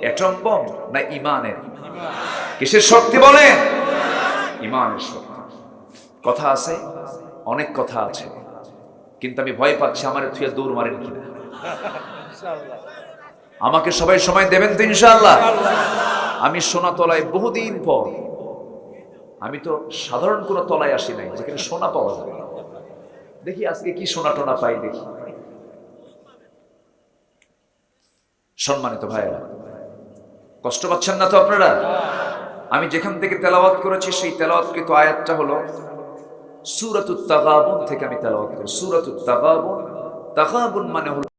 অ্যাটম বম না ইমানের? কিসের শক্তি বলেন? ইমানের শক্তি। কথা আছে, অনেক কথা আছে, কিন্তু আমি ভয় পাচ্ছি আমার থুয়ে দৌড় মারেন কিনা। ইনশাআল্লাহ। আমাকে সবাই সময় দেবেন তো ইনশাআল্লাহ? আমি সোনা তলায় বহুদিন পর, আমি তো সাধারণ কোনো তলায় আসি নাই যেখানে সোনা পাওয়া যায়। দেখি আজকে কি সোনা টোনা পাই দেখি। সম্মানিত ভাইয়েরা, কষ্ট পাচ্ছেন না তো আপনারা? আমি যেখান থেকে তেলাওয়াত করেছি সেই তেলাওয়াতকৃত আয়াতটা হলো সূরাতুত তাগাবুন থেকে আমি তেলাওয়াত করি। সূরাতুত তাগাবুন, তাগাবুন মানে হলো